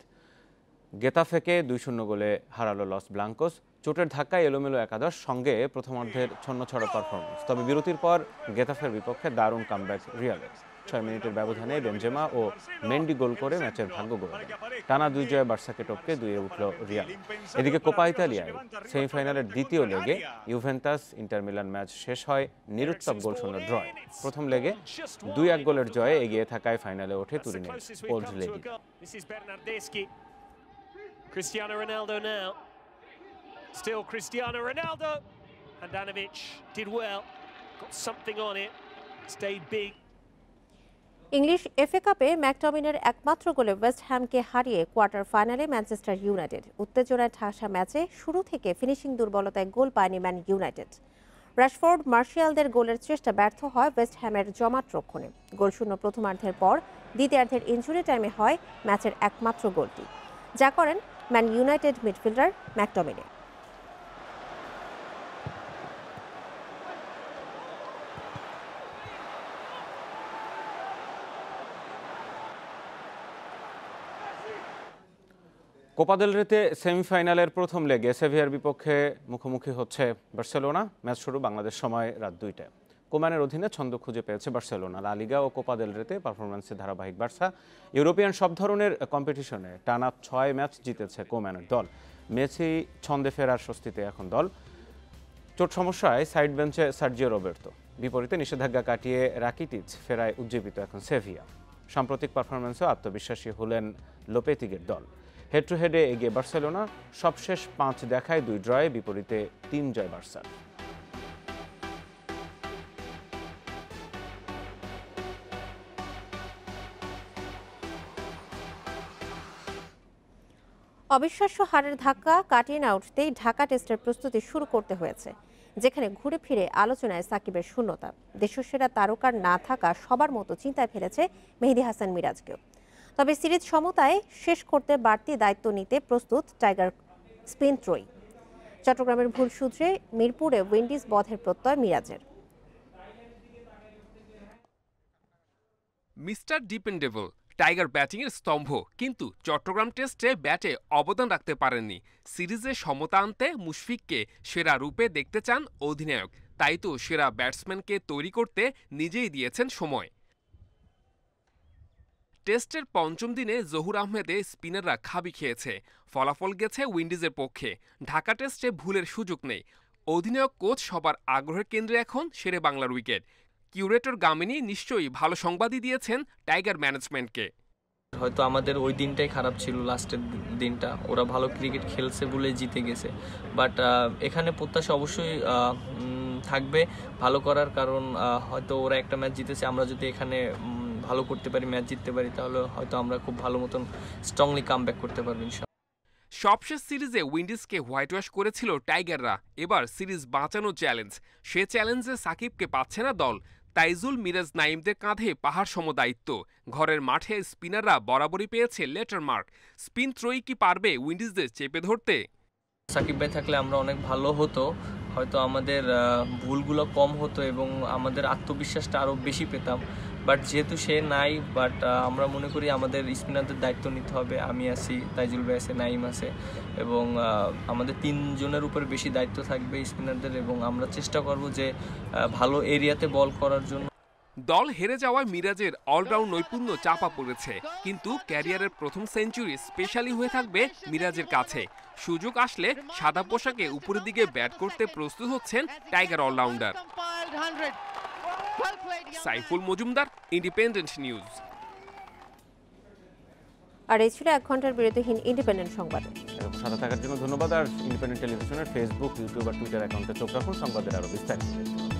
গেতাফেকে 2-0 গোলে হারালো লস ব্লাঙ্কোস। চোটের ধাক্কায় এলোমেলো একাদশ, সঙ্গে প্রথমার্ধের ছন্নছাড়া পারফরমেন্স। তবে বিরতির পর গেতাফের বিপক্ষে দারুণ কামব্যাক রিয়ালের। 6 মিনিটের ব্যবধানে বেনজেমা ও মেন্ডি গোল করে ম্যাচের ভাগ্য গড়ে। টানা 2 জয়ে বার্সাকে টপকে 2-এ উঠল রিয়াল। এদিকে কোপা ইতালিয়ায় সেমিফাইনালের দ্বিতীয় লেগে ইউভেন্টাস ইন্টার মিলান ম্যাচ শেষ হয় নিরুত্তাপ গোলশূন্য ড্রয়। প্রথম লেগে 2-1 গোলের জয়ে এগিয়ে থাকায় ফাইনালে ওঠে তুরিনের Old Lady. Cristiano Ronaldo now. Still Cristiano Ronaldo. Handanovic did well. Got something on it. Stayed big. English FA কাপে ম্যাকটমিনের একমাত্র গোলে ওয়েস্ট হ্যামকে হারিয়ে কোয়ার্টার ফাইনালে ম্যানচেস্টার ইউনাইটেড। উত্তেজনায় ঠাসা ম্যাচে শুরু থেকে ফিনিশিং দুর্বলতায় গোল পায়নি ম্যান ইউনাইটেড। রাশফোর্ড, মার্শিয়ালদের গোলের চেষ্টা ব্যর্থ হয় ওয়েস্ট হ্যামের জমাট রক্ষণে। গোলশূন্য প্রথমার্ধের পর দ্বিতীয়ার্ধের ইনজুরি টাইমে হয় ম্যাচের একমাত্র গোলটি, যা করেন Man United midfielder McTominay. Copa del রেতে সেমিফাইনালের প্রথম লেগে সেভিয়ার বিপক্ষে মুখোমুখি হচ্ছে বার্সেলোনা। ম্যাচ শুরু বাংলাদেশ সময় রাত 2টায়। কোম্যানের অধীনে ছন্দ খুঁজে পেয়েছে বার্সেলোনা। লা লিগা ও কোপা দেল রেতে পারফরম্যান্সে ধারাবাহিক বার্সা। ইউরোপিয়ান সব ধরনের কম্পিটিশনে টানা 6 ম্যাচ জিতেছে কোম্যানের দল। মেসি ছন্দে ফেরার স্বস্তিতে এখন দল। চোট সমস্যায় সাইড বেঞ্চে সার্জিও রোবের্তো। বিপরীতে নিষেধাজ্ঞা কাটিয়ে রাকিটিচ ফেরায় উজ্জীবিত এখন সেভিয়া। সাম্প্রতিক পারফরম্যান্সেও আত্মবিশ্বাসী হলেন লোপেতিগের দল। হেড টু হেডে এগিয়ে বার্সেলোনা। সবশেষ 5 দেখায় 2 ড্রয়ে, বিপরীতে 3 জয় বার্সার। অবিশ্বাস্য হারের ধাক্কা কাটিয়ে না উঠতেই ঢাকা টেস্টের প্রস্তুতি শুরু করতে হয়েছে, যেখানে ঘুরে ফিরে আলোচনায় সাকিবের শূন্যতা। দেশসেরা তারকার না থাকা সবার মতো চিন্তায় ফেলেছে মেহেদী হাসান মিরাজকেও। তবে সিরিজ সমতায় শেষ করতে বাড়তি দায়িত্ব নিতে প্রস্তুত টাইগার স্পিন ত্রয়ী। চট্টগ্রামের ভুল সূত্রে মিরপুরে উইন্ডিজ বধের প্রত্যয় মিরাজের। মিস্টার ডিপেন্ডেবল টাইগার ব্যাটিংয়ের স্তম্ভ, কিন্তু চট্টগ্রাম টেস্টে ব্যাটে অবদান রাখতে পারেননি। সিরিজে সমতা আনতে মুশফিককে সেরা রূপে দেখতে চান অধিনায়ক। তাই তো সেরা ব্যাটসম্যানকে তৈরি করতে নিজেই দিয়েছেন সময়। টেস্টের পঞ্চম দিনে জহুর আহমেদে স্পিনাররা খাবি খেয়েছে। ফলাফল গেছে উইন্ডিজের পক্ষে। ঢাকা টেস্টে ভুলের সুযোগ নেই। অধিনায়ক কোচ সবার আগ্রহের কেন্দ্রে এখন শেরে বাংলার উইকেট। কিউরেটর গামিনী নিশ্চয়ই ভালো সংবাদই দিয়েছেন টাইগার ম্যানেজমেন্টকে। হয়তো আমাদের ওই দিনটাই খারাপ ছিল, লাস্টের দিনটা। ওরা ভালো ক্রিকেট খেলছে বলে জিতে গেছে, বাট এখানে প্রত্যাশা অবশ্যই থাকবে ভালো করার, কারণ হয়তো ওরা একটা ম্যাচ জিতেছে। আমরা যদি এখানে ভালো করতে পারি, ম্যাচ জিততে পারি, তাহলে হয়তো আমরা খুব ভালো মতন স্ট্রংলি কামব্যাক করতে পারবো ইনশাআল্লাহ। সবশেষ সিরিজে উইন্ডিজকে হোয়াইট ওয়াশ করেছিল টাইগাররা। এবার সিরিজ বাঁচানোর চ্যালেঞ্জ। সে চ্যালেঞ্জে সাকিবকে পাচ্ছে না দল। তাইজুল, মিরাজ, নাইমদের কাঁধে পাহাড় সম দায়িত্ব। ঘরের মাঠে স্পিনাররা বরাবরই পেয়েছে লেটার মার্ক। স্পিন ত্রয়ী কি পারবে উইন্ডিজদের চেপে ধরতে? সাকিব ভাই থাকলে আমরা অনেক ভালো হতো, হয়তো আমাদের ভুলগুলো কম হতো এবং আমাদের আত্মবিশ্বাসটা আরও বেশি পেতাম। বাট যেহেতু সে নাই, বাট আমরা মনে করি আমাদের স্পিনারদের দায়িত্ব নিতে হবে। আমি আছি, তাইজুল ভাই আছে, নাইম আছে, এবং আমাদের 3 জনের উপর বেশি দায়িত্ব থাকবে স্পিনারদের, এবং আমরা চেষ্টা করব যে ভালো এরিয়াতে বল করার জন্য। দল হেরে যাওয়ায় মিরাজের অলরাউন্ড নৈপুণ্য চাপা পড়েছে, কিন্তু ক্যারিয়ারের প্রথম সেঞ্চুরি স্পেশালি হয়ে থাকবে মিরাজের কাছে। সুযোগ আসলে সাদা পোশাকে উপরের দিকে ব্যাট করতে প্রস্তুত হচ্ছেন Tiger allrounder. Saiful Majumder, Independent News. আর এই ছিল 1 ঘন্টার বিরতিহীন ইন্ডিপেন্ডেন্ট সংবাদ। সাথে থাকার জন্য ধন্যবাদ। আর ইন্ডিপেন্ডেন্ট টেলিভিশনের ফেসবুক, ইউটিউব আর টুইটার অ্যাকাউন্টে চোখ রাখুন সংবাদের আরও বিস্তারিত।